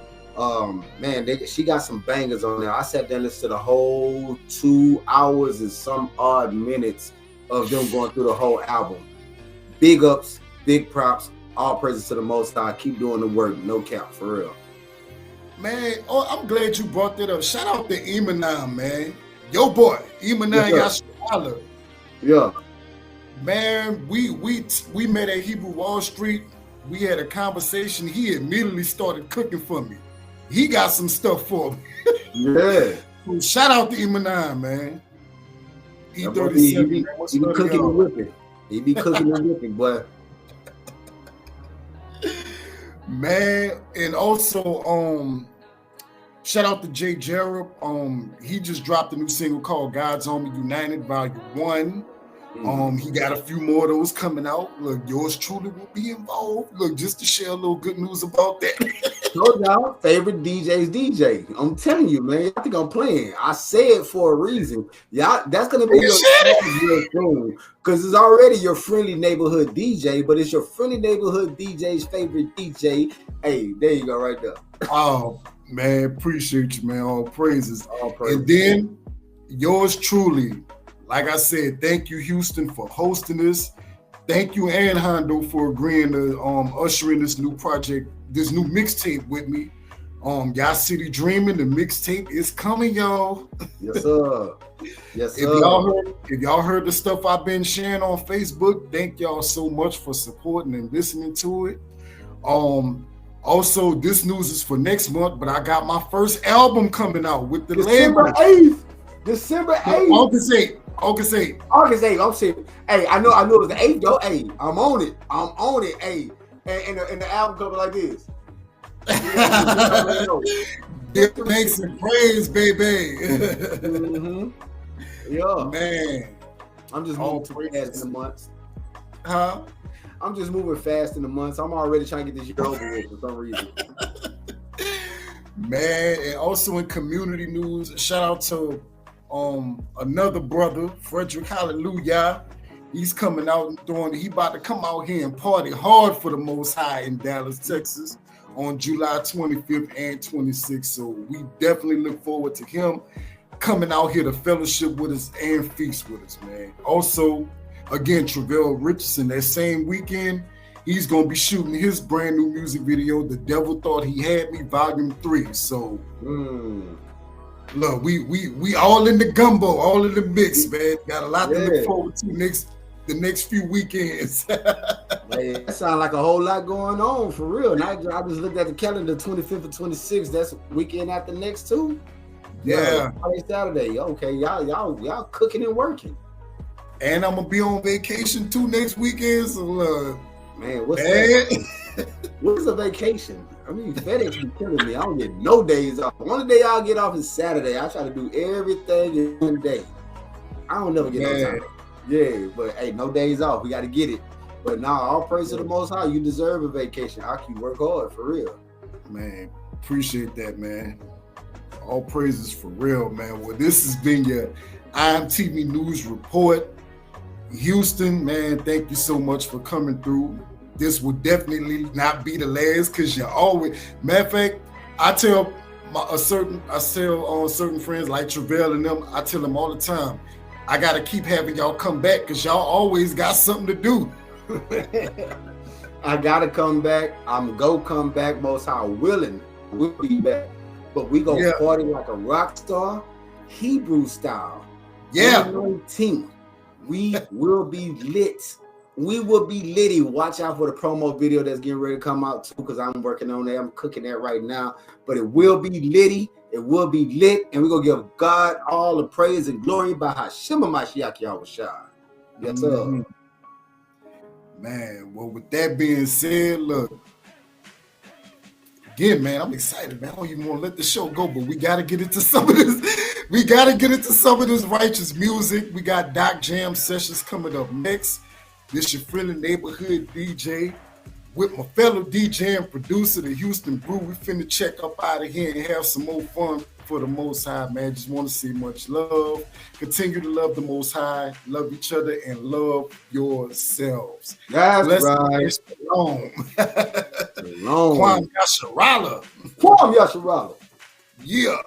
Man, she got some bangers on there. I sat there and listened to the whole 2 hours and some odd minutes of them going through the whole album. Big ups, big props, all praises to the Most High. Keep doing the work, no cap, for real. Man, I'm glad you brought that up. Shout out to Eminem, man. Yo boy, Eminem Yashala. Yeah. Man, we met at Hebrew Wall Street. We had a conversation. He immediately started cooking for me. He got some stuff for me. Yeah. So shout out to Eminem, man. E37. He be cooking and whipping. He be cooking and whipping, boy. Man, and also shout out to Jay Jarrett. He just dropped a new single called God's Army United Volume 1. He got a few more of those coming out. Look, yours truly will be involved. Look, just to share a little good news about that. Told y'all, favorite DJ's DJ. I'm telling you, man. I think I'm playing. I say it for a reason. Y'all, that's gonna be your soon, because it's already your friendly neighborhood DJ, but it's your friendly neighborhood DJ's favorite DJ. Hey, there you go, right there. Oh man, appreciate you, man. All praises. All praises. And then yours truly. Like I said, thank you, Houston, for hosting this. Thank you, and Hondo, for agreeing to usher in this new project, this new mixtape with me. Y'all City Dreaming, the mixtape is coming, y'all. Yes, sir. Yes, sir. If y'all heard the stuff I've been sharing on Facebook, thank y'all so much for supporting and listening to it. Also, this news is for next month, but I got my first album coming out with the December label. 8th. December 8th. August 8th. August 8th. I'm saying, hey, I know it was the 8th though. Hey, I'm on it. Hey, and the album cover like this. Give thanks and praise, baby. Mm-hmm. Yeah, man. I'm just moving too fast in the months. Huh? I'm just moving fast in the months. I'm already trying to get this year over with for some reason. Man, and also in community news, shout out to another brother, Frederick Hallelujah. He's coming out and he about to come out here and party hard for the Most High in Dallas, Texas on July 25th and 26th. So we definitely look forward to him coming out here to fellowship with us and feast with us, man. Also, again, Travell Richardson, that same weekend, he's going to be shooting his brand new music video, The Devil Thought He Had Me, Volume 3. So, look, we all in the gumbo, all in the mix, man. Got a lot to look forward to the next few weekends. Hey, that sounds like a whole lot going on, for real. And I just looked at the calendar, 25th and 26th. That's weekend after next too. Yeah. Saturday. Okay, y'all cooking and working. And I'm gonna be on vacation too next weekend. So, man, what's that? What's a vacation? I mean, FedEx be killing me. I don't get no days off. The only day I'll get off is Saturday. I try to do everything in one day. I don't never get no time. Yeah, but hey, no days off. We got to get it. But now, all praise to the Most High. You deserve a vacation. I keep work hard, for real. Man, appreciate that, man. All praises for real, man. Well, this has been your IMTV News Report. Houston, man, thank you so much for coming through. This will definitely not be the last, because you always, matter of fact, I tell certain friends like Travell and them, I tell them all the time, I gotta keep having y'all come back because y'all always got something to do. I gotta come back. I'm go come back. Most High willing, we'll be back. But we go party like a rock star, Hebrew style. Yeah. 19th, we will be lit. We will be litty. Watch out for the promo video that's getting ready to come out too, because I'm working on that. I'm cooking that right now. But it will be litty. It will be lit, and we're gonna give God all the praise and glory by Hashem Mashiach Yahushua. Yes, sir. Man, well, with that being said, look, again, man, I'm excited, man. I don't even want to let the show go, but we got to get into some of this. We got to get into some of this righteous music. We got Doc Jam sessions coming up next. This your friendly neighborhood DJ with my fellow DJ and producer, the Houston Brew. We finna check up out of here and have some more fun for the Most High, man. Just want to see much love. Continue to love the Most High, love each other, and love yourselves. That's Blessed right. Shalom. Shalom. Kwam Yasharala. Kwam Yasharala. Yeah.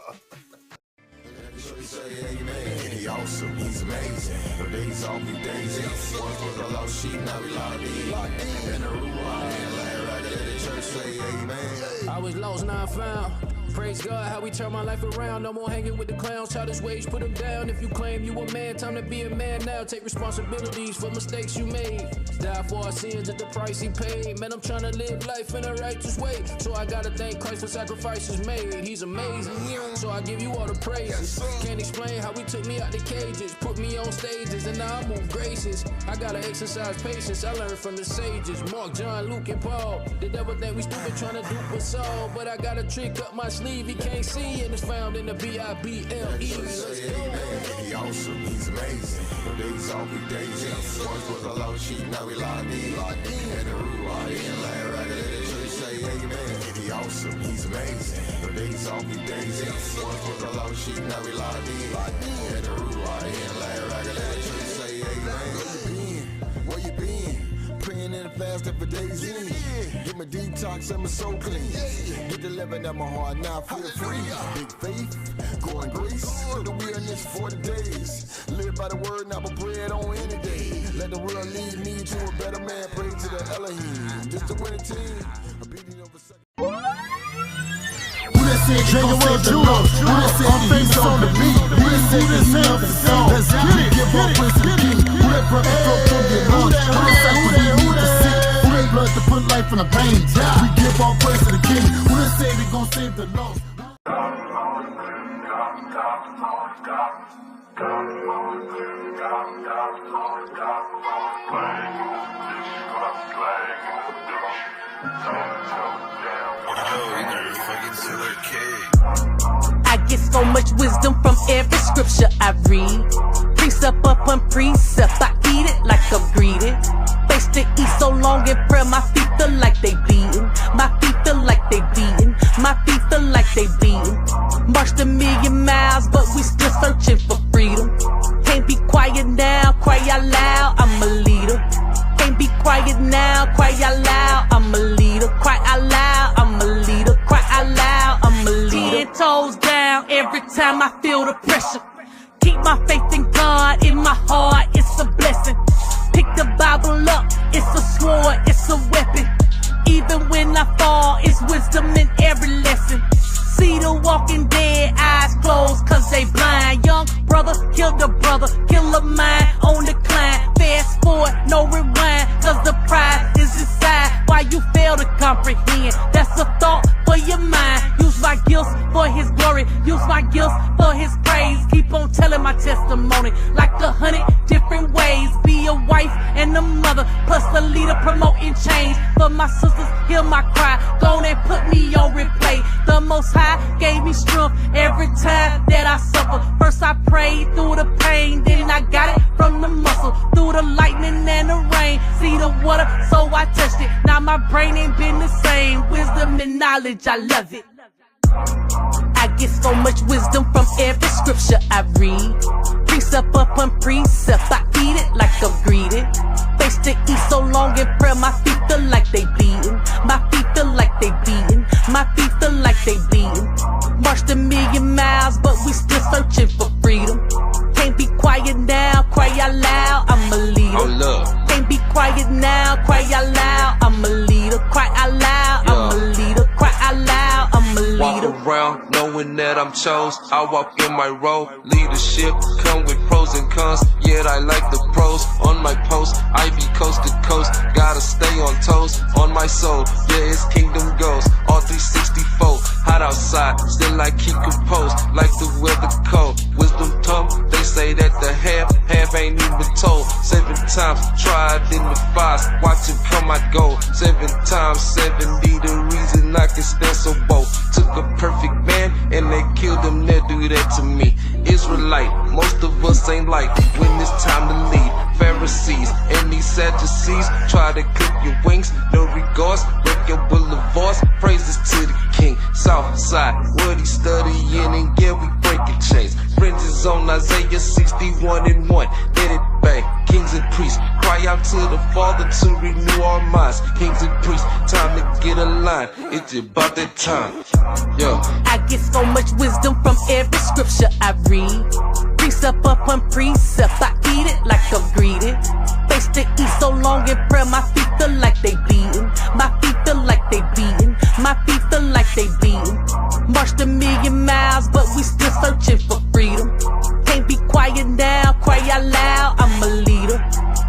He awesome, he's amazing. The days all be days. Once was a lost sheep, now we locked in. In the room, let the church say amen. I was lost, now I found. Praise God, how we turn my life around. No more hanging with the clowns, childish ways, put them down. If you claim you a man, time to be a man now. Take responsibilities for mistakes you made. Die for our sins at the price he paid. Man, I'm trying to live life in a righteous way. So I gotta thank Christ for sacrifices made. He's amazing, so I give you all the praises. Can't explain how he took me out the cages, put me on stages, and now I move graces. I gotta exercise patience, I learned from the sages. Mark, John, Luke, and Paul. The devil think we stupid trying to dupe us all. But I got a trick up my sleeve he can't see, and it's found in the Bible. Let's go. He awesome, he's amazing. The days all be days. Once was a lost sheep, now we locked in. In the room, let the church say amen. He awesome, he's amazing. The days all be days. Once was a lost sheep, now we locked in. In the room, let the church say amen. Where you been? Praying in the fast for days in. Get my detox and my soul clean. Get the living at my heart, now I feel free. Big faith, growing grace. The wilderness 40 days. Live by the word, not by bread on any day. Let the world lead me to a better man. Pray to the Elohim. This the winning team. A beating of a second. Who that said he gon' save the Lord? Who that said he's on the beat? Who that said that he loves the song? Let's get it. Give up Prince and King. Who that brought the throat from your lungs? Who that said when he need the sick? Who that blood to put life in the veins? We give all praise to the King. Who that said he gon' save the lost? I get so much wisdom from every scripture I read. Precept upon precept, I eat it like I'm greeted. Face to eat so long in prayer, my feet feel like they beating. My feet feel like they beating. My feet feel like they beating. Marched 1,000,000 miles, but we still searching for freedom. Can't be quiet now, cry out loud, I'm a leader. Can't be quiet now, cry out loud, I'm a leader. Cry out loud, I'm a leader. Cry out loud, I'm a leader. 10 toes down every time I feel the pressure. Keep my faith in God, in my heart, it's a blessing. Pick the Bible up, it's a sword, it's a weapon. Even when I fall, it's wisdom in every lesson. See the walking dead, eyes closed cause they blind. Young brother, kill the brother, kill a mind on the climb. Fast forward, no rewind, cause the prize is inside. Why you fail to comprehend, that's a thought for your mind. Use my gifts for his glory, use my gifts for his praise. Keep on telling my testimony like 100 different ways. Be a wife and a mother, plus a leader promoting change. For my sisters, hear my cry, go on and put me on replay. The Most High gave me strength every time that I suffer. First I prayed through the pain, then I got it from the muscle. Through the lightning and the rain, see the water, so I touched it. Now my brain ain't been the same. Wisdom and knowledge, I love it. I get so much wisdom from every scripture I read. Precept upon precept, I eat it like I'm greeted. Face to eat so long in prayer, my feet feel like they beating. My feet feel like they beating. My feet feel like they beating. Marched 1,000,000 miles, but we still searching for freedom. Can't be quiet now, cry out loud, I'm a leader. Can't be quiet quiet now, cry out loud. I'm a leader, cry out loud. I'm a leader, cry out loud. I'm a leader. Walk around knowing that I'm chose. I walk in my role. Leadership come with pros and cons. Yet I like the pros. On my post, I be coast to coast. Gotta stay on toes. On my soul, yeah, it's kingdom goes. All 364, hot outside. Still I keep composed, like the weather cold. Wisdom tongue, they say that the half ain't even told. 7 times tried in the fires. Watch it come, I go. 7 times 70, the reason I can stand so bold. Took a perfect man and they killed him, they do that to me. Israelite, most of us ain't like when it's time to leave. Pharisees and these Sadducees try to clip your wings, no regards, break your boulevards. Praises to the king, south side, what he studying, and yeah, we breaking chains. Fringes on Isaiah 61:1, let it bang. Kings and priests, cry out to the Father to renew our minds. Kings and priests, time to get aligned. It's about that time. Yo. I get so much wisdom from every scripture I read. Precept upon precept, I eat it like I'm greeted. Face to eat so long in prayer, my feet feel like they beating. My feet feel like they beating. My feet feel like they beating. Marched 1,000,000 miles, but we still searching for freedom. Can't be quiet now, cry out loud, I'm a leader.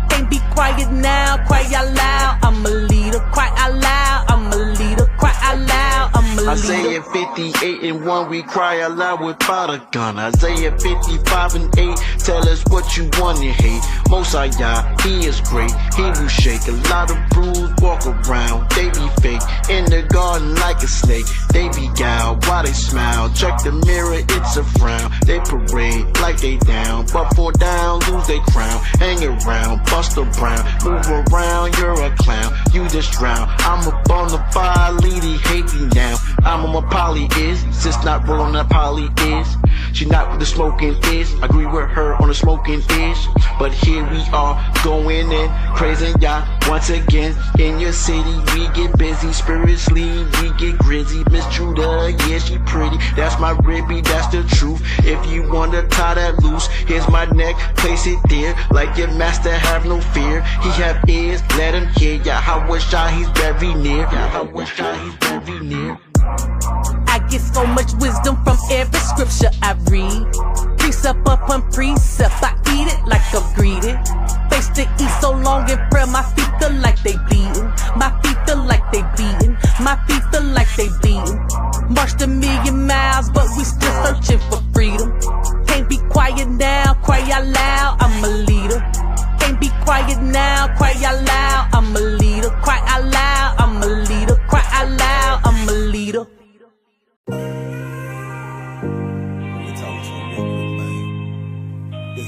Can't be quiet now, cry out loud, I'm a leader. Cry out loud, I'm a leader. Cry out loud, I'm a leader. Isaiah 58:1, we cry out loud without a gun. Isaiah 55:8, tell us what you want to hate. Mosiah, he is great, he will shake. A lot of brews walk around, they be fake. In the garden like a snake, they be gal, why they smile? Check the mirror, it's a frown. They parade like they down, but fall down, lose they crown. Hang around, bust a brown, move around, you're a clown. You just drown, I'm a bonafide lady, hate me now. I'm on my poly is, sis not rolling that poly is. She not with the smoking is, I agree with her on the smoking is. But here we are, going in, praising Yah once again. In your city, we get busy, spiritually, we get grizzy. Miss Judah, yeah, she pretty, that's my ribby, that's the truth. If you wanna tie that loose, here's my neck, place it there. Like your master, have no fear. He have ears, let him hear. Yahweh Shah, he's very near. Yahweh Shah, he's very near. I get so much wisdom from every scripture I read. Precept upon precept, I eat it like I'm greeted. Face to eat so long in prayer, my feet feel like they beating. My feet feel like they beating. My feet feel like they beating. Marched 1,000,000 miles, but we still searching for freedom. Can't be quiet now, cry out loud, I'm a leader. Can't be quiet now, cry out loud, I'm a leader. Cry out loud, I'm a leader. Cry out loud, I'm a leader.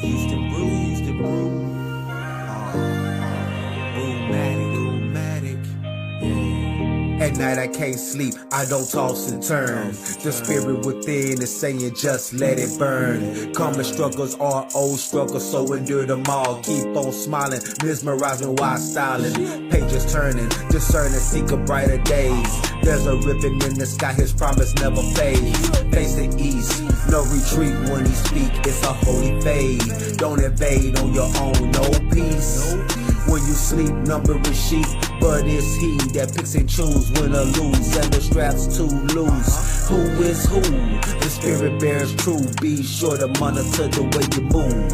Houston Brew. Brewmatic. At night I can't sleep, I don't toss and turn. The spirit within is saying just let it burn. Common struggles are old struggles, so endure them all. Keep on smiling, mesmerizing while styling. Pages turning, discerning, seek a brighter days. There's a ribbon in the sky, his promise never fades. Face the east, no retreat when he speak, it's a holy fade. Don't invade on your own, no peace. When you sleep, numbering sheep, but it's he that picks and chooses when to lose, and the strap's too loose. Who is who? The spirit bears true. Be sure to monitor the way you move.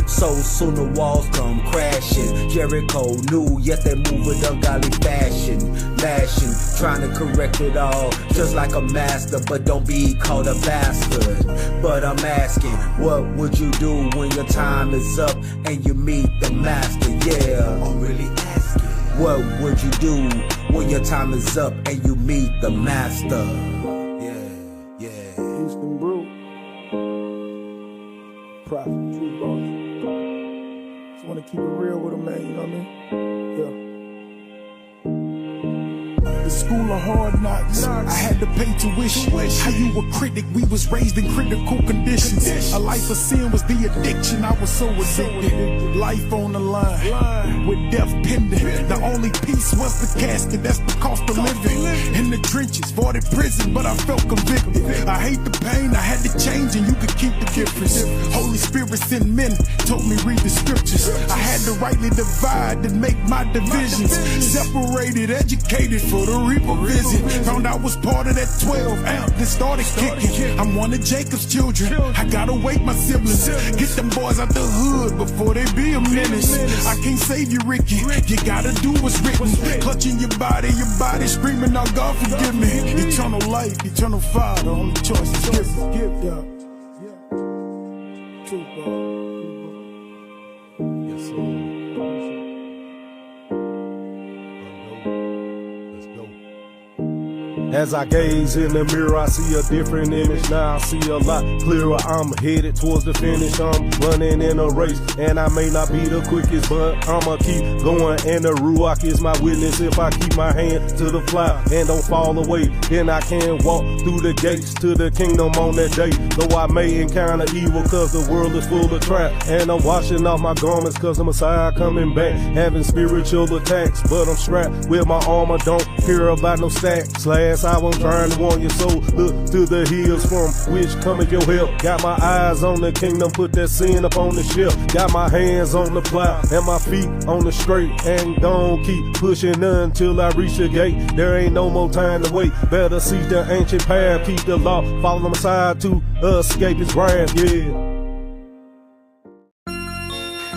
So soon the walls come crashing. Jericho knew, yet they move with ungodly fashion. Lashing, trying to correct it all, just like a master, but don't be called a bastard. But I'm asking, what would you do when your time is up and you meet the master? Yeah, I'm really asking. What would you do when your time is up and you meet the master? Yeah. Houston Brew. Prophet, true boss. Just wanna keep it real with him, man, you know what I mean? Yeah. The school of hard knocks. I had to pay tuition. How you a critic? We was raised in critical conditions. A life of sin was the addiction. I was so addicted. Life on the line with death pending. The only peace was the casket. That's the cost of living. In the trenches, voided prison, but I felt convicted. I hate the pain. I had to change, and you could keep the difference. Holy Spirit sent men, told me read the scriptures. I had to rightly divide and make my divisions. Separated, educated for the reaper visit. Found I was part of that 12 amp that started kicking. I'm one of Jacob's children. I gotta wake my siblings. Get them boys out the hood before they be a menace. I can't save you, Ricky. You gotta do what's written. Clutching your body screaming out, God forgive me. Eternal life, eternal fire, the only choice is give. Yeah. True, bro. Yes, sir. As I gaze in the mirror, I see a different image. Now I see a lot clearer. I'm headed towards the finish. I'm running in a race, and I may not be the quickest, but I'ma keep going. And the Ruach is my witness. If I keep my hand to the plow and don't fall away, then I can walk through the gates to the kingdom on that day. Though I may encounter evil, cause the world is full of trap. And I'm washing off my garments, cause the Messiah coming back. Having spiritual attacks, but I'm strapped with my armor. Don't care about no stacks. Last I was trying to warn your soul. Look to the hills from which cometh your help. Got my eyes on the kingdom, put that sin up on the shelf. Got my hands on the plow and my feet on the straight. And don't keep pushing until I reach the gate. There ain't no more time to wait. Better seek the ancient path. Keep the law, follow my side to escape his wrath. Yeah.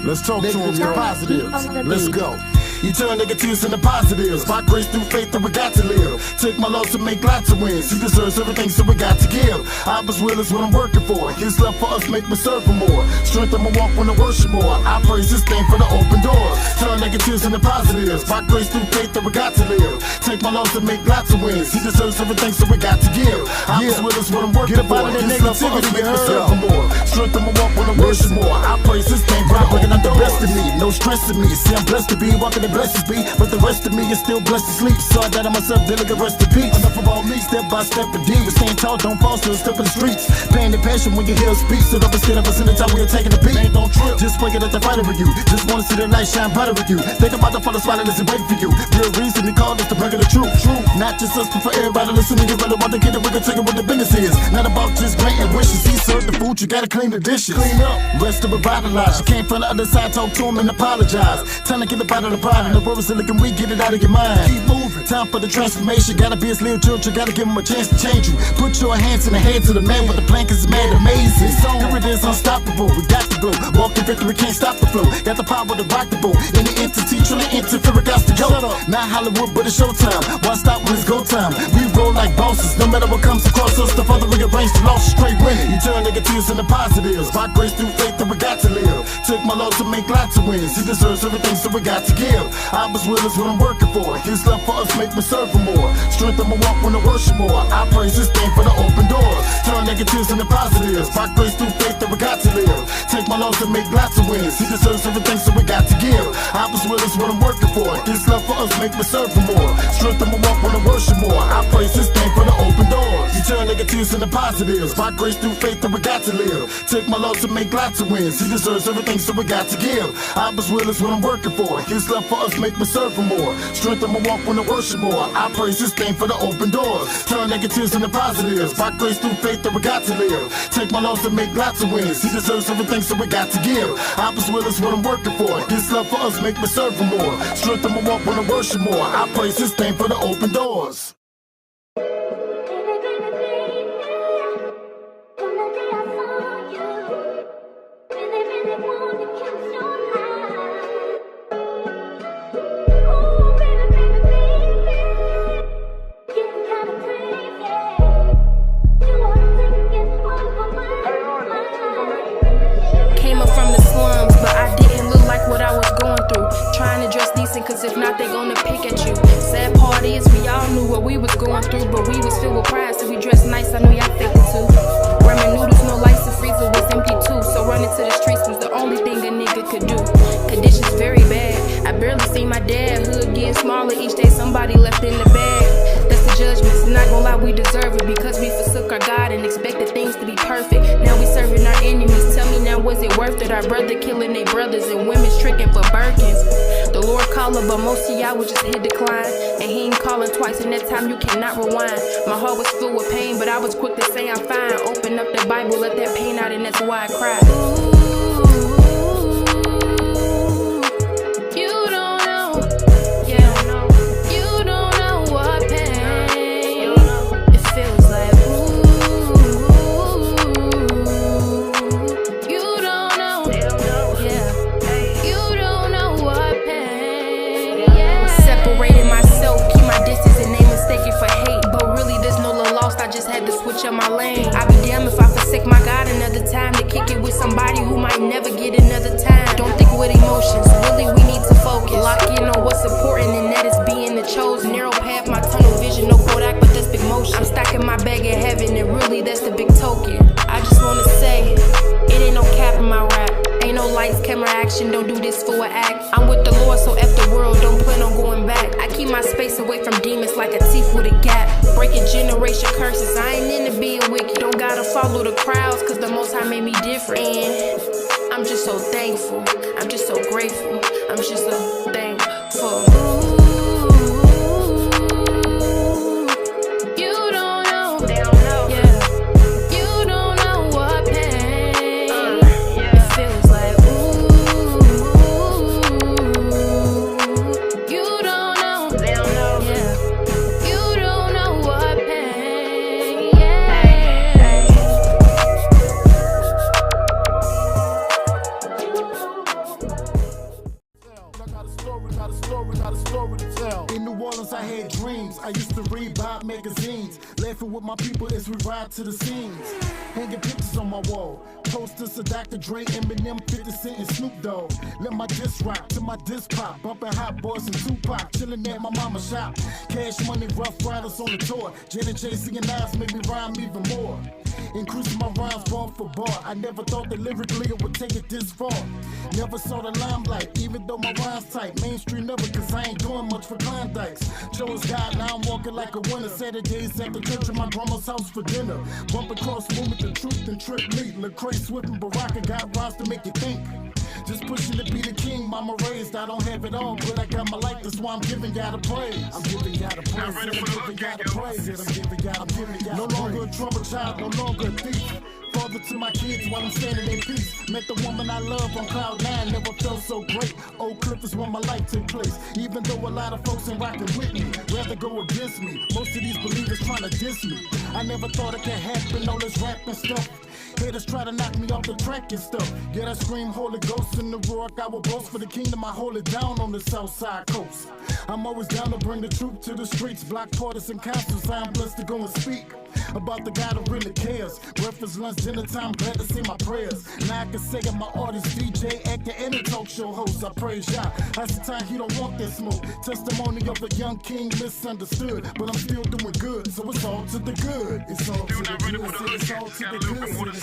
Let's talk to him, your positives. Let's go. You turn negatives into positives. By grace through faith that we got to live. Took my loss to make lots of wins. He deserves everything, so we got to give. Abba's will is what I'm working for. His love for us make me serve for more. Strength I'ma walk when I worship more. I praise this thing for the open doors. Turn negatives into positives. By grace through faith that we got to live. Take my loss to make lots of wins. He deserves everything, so we got to give. Abba's will is what I'm working for. His love for us make me serve for more. Strength I'ma walk when I worship more. I praise this thing for the open doors. The rest of me, no stress in me. See, I'm blessed to be walking the blessings be, but the rest of me is still blessed to sleep. So I died on myself, delicate rest in peace. Enough about me, step by step indeed. We're staying tall, don't fall, still step in the streets. Pain and passion when you hear us speak. So don't be scared of us in the time when you're taking the beat. Man, don't trip, just break it at the fight over you. Just wanna see the light shine brighter with you. Think about the father spotlight as it wait for you. Real reason he called us to bring the truth. Not just us, but for everybody listening. You really want to get it, we can take it what the business is. Not about just granting wishes. He served the food, you gotta clean the dishes. Clean up, rest to revitalize. You came from the other side, talk to him and apologize. Time to get up out of the pride and the world is silicon, we get it out of your mind. Keep moving, time for the transformation. Gotta be his little children, gotta give him a chance to change you. Put your hands in the hands of the man with the plan, cause it's mad amazing. Here it is, unstoppable, we got the blow. Walk in victory, can't stop the flow. Got the power to rock the boat. Any entity, truly interfere, got to go. Not Hollywood, but it's showtime. Why stop when it's go time? We roll like bosses, no matter what comes across us. The father rearrange the loss, straight winning. You turn negatives into positives. By grace through faith that we got to live. Took my loss to make lots of wins. He deserves everything, so we got to give. Abba's will is what I'm working for. His love for us make me serve for more. Strength I'ma walk when I worship more. I praise this thing for the open doors. Turn negatives into positives. By grace through faith that we got to live. Take my loss to make lots of wins. He deserves everything, so we got to give. Abba's will is what I'm working for. His love for us make me serve for more. Strength I'ma walk when I worship more. I praise this thing for the open doors. You turn negatives into positives. By grace through faith that we got to live. Take my loss to make lots of wins. He deserves everything, so we got to give. Abba's will is what I'm working for. His love for us make me serve for more. Strength I'ma walk when I worship more. I praise this thing for the open doors. Turn negatives into positives. By grace through faith that we got to live. Take my loss to make lots of wins. He deserves everything, so we got to give. Abba's will is what I'm working for. His love for us make me serve for more. Strength I'ma walk when I worship more. I praise this thing for the open doors. Cause if not, they gonna pick at you. Sad part is, we all knew what we was going through, but we was filled with pride, so we dressed nice. I knew y'all faked it too. Ramen noodles, no lights, the freezer was empty too. So running to the streets was the only thing a nigga could do. Conditions very bad. I barely see my dad. Hood getting smaller each day. Somebody left in the bag. judgments. Not gonna lie, we deserve it because we forsook our God and expected things to be perfect. Now we serving our enemies. Tell me now, was it worth it? Our brother killing their brothers and women's tricking for Birkins. The Lord calling, but most of y'all would just hit decline. And he ain't calling twice, and that time you cannot rewind. My heart was filled with pain, but I was quick to say I'm fine. Open up the Bible, let that pain out, and that's why I cried. You don't know, yeah, you don't know what pain it feels like. You don't know, yeah, you don't know what pain. Separating myself, keep my distance, and they mistake it for hate. But really, there's no love lost. I just had to switch up my lane. I be damned if I forsake my God another time to kick it with somebody who might never get another time. Don't think with emotions, really we need to focus. Lock in on what's important, and that is being the chosen. Narrow path, my tunnel vision, no Kodak, but that's big motion. I'm stacking my bag in heaven, and really that's the big token. I just wanna say, it ain't no cap in my rap. Ain't no lights, camera, action, don't do this for an act. I'm with the Lord, so F the world, don't plan on going back. I keep my space away from demons like a thief with a gap. Breaking generation curses, I ain't into being wicked. Don't gotta follow the crowds, cause the Most High made me different. And I'm just so thankful, I'm just so grateful, I'm just so thankful. You don't know, yeah, you don't know what pain it feels like. You don't know, yeah, you don't know what pain, yeah. Got a story to tell. In New Orleans, I had dreams. I used to read Bob magazines. Laughing with my people as we ride to the scenes. Hanging pictures on my wall. Posters of Dr. Dre, Eminem, 50 Cent, and Snoop Dogg. Let my disc rock to my disc pop. Bumping Hot Boys and Tupac. Chilling at my mama's shop. Cash Money, Rough Riders on the tour. Janet J.C. and Nas make me rhyme even more. Increasing my rhymes bar for bar. I never thought that lyrically it would take it this far. Never saw the limelight, even though my rhymes tight. Mainstream never, cause I ain't doing much for Klondikes. Chose God, now I'm walking like a winner. Saturdays at the church at my grandma's house for dinner. Bump across movement, the truth and trick me. Lecrae, Swift, and Baraka got rhymes to make you think. Just pushing to be the king, mama raised. I don't have it all, but I got my life, that's why I'm giving God a praise. I'm giving God a praise. I'm giving God a praise. I'm giving God a praise. No longer a trouble child, no longer a thief. Father to my kids while I'm standing in peace. Met the woman I love on cloud nine, never felt so great. Oak Cliff is where my life took place. Even though a lot of folks ain't rocking with me, rather go against me. Most of these believers trying to diss me. I never thought it could happen, all this rapping stuff. Haters try to knock me off the track and stuff. Yet I scream Holy Ghost in the rock. I will boast for the kingdom, I hold it down on the south side coast. I'm always down to bring the truth to the streets. Block parties and councils, I am blessed to go and speak about the God who really cares. Breakfast, lunch, dinner time, glad to say my prayers. Now I can say I'm my artist, DJ, actor, and a talk show host. I praise Yah. That's the time he don't want that smoke. Testimony of a young king misunderstood, but I'm still doing good, so it's all to the good. It's all to the good. It's all to the good.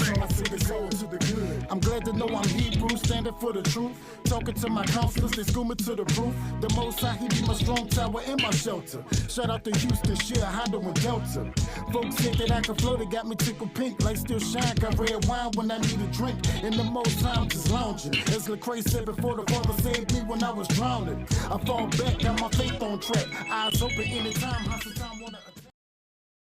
It's all to the good. I'm glad to know I'm Hebrew, standing for the truth. Talking to my counselors, they school me to the roof. The Most High, he be my strong tower and my shelter. Shout out to Houston, Shea, Hondo, and Delta. Folks said that I could float, it got me tickled pink. Light still shine, got red wine when I need a drink. And the most time just lounging. As Lecrae said before, the Father saved me when I was drowning. I fall back, got my faith on track. Eyes open anytime, hospitality.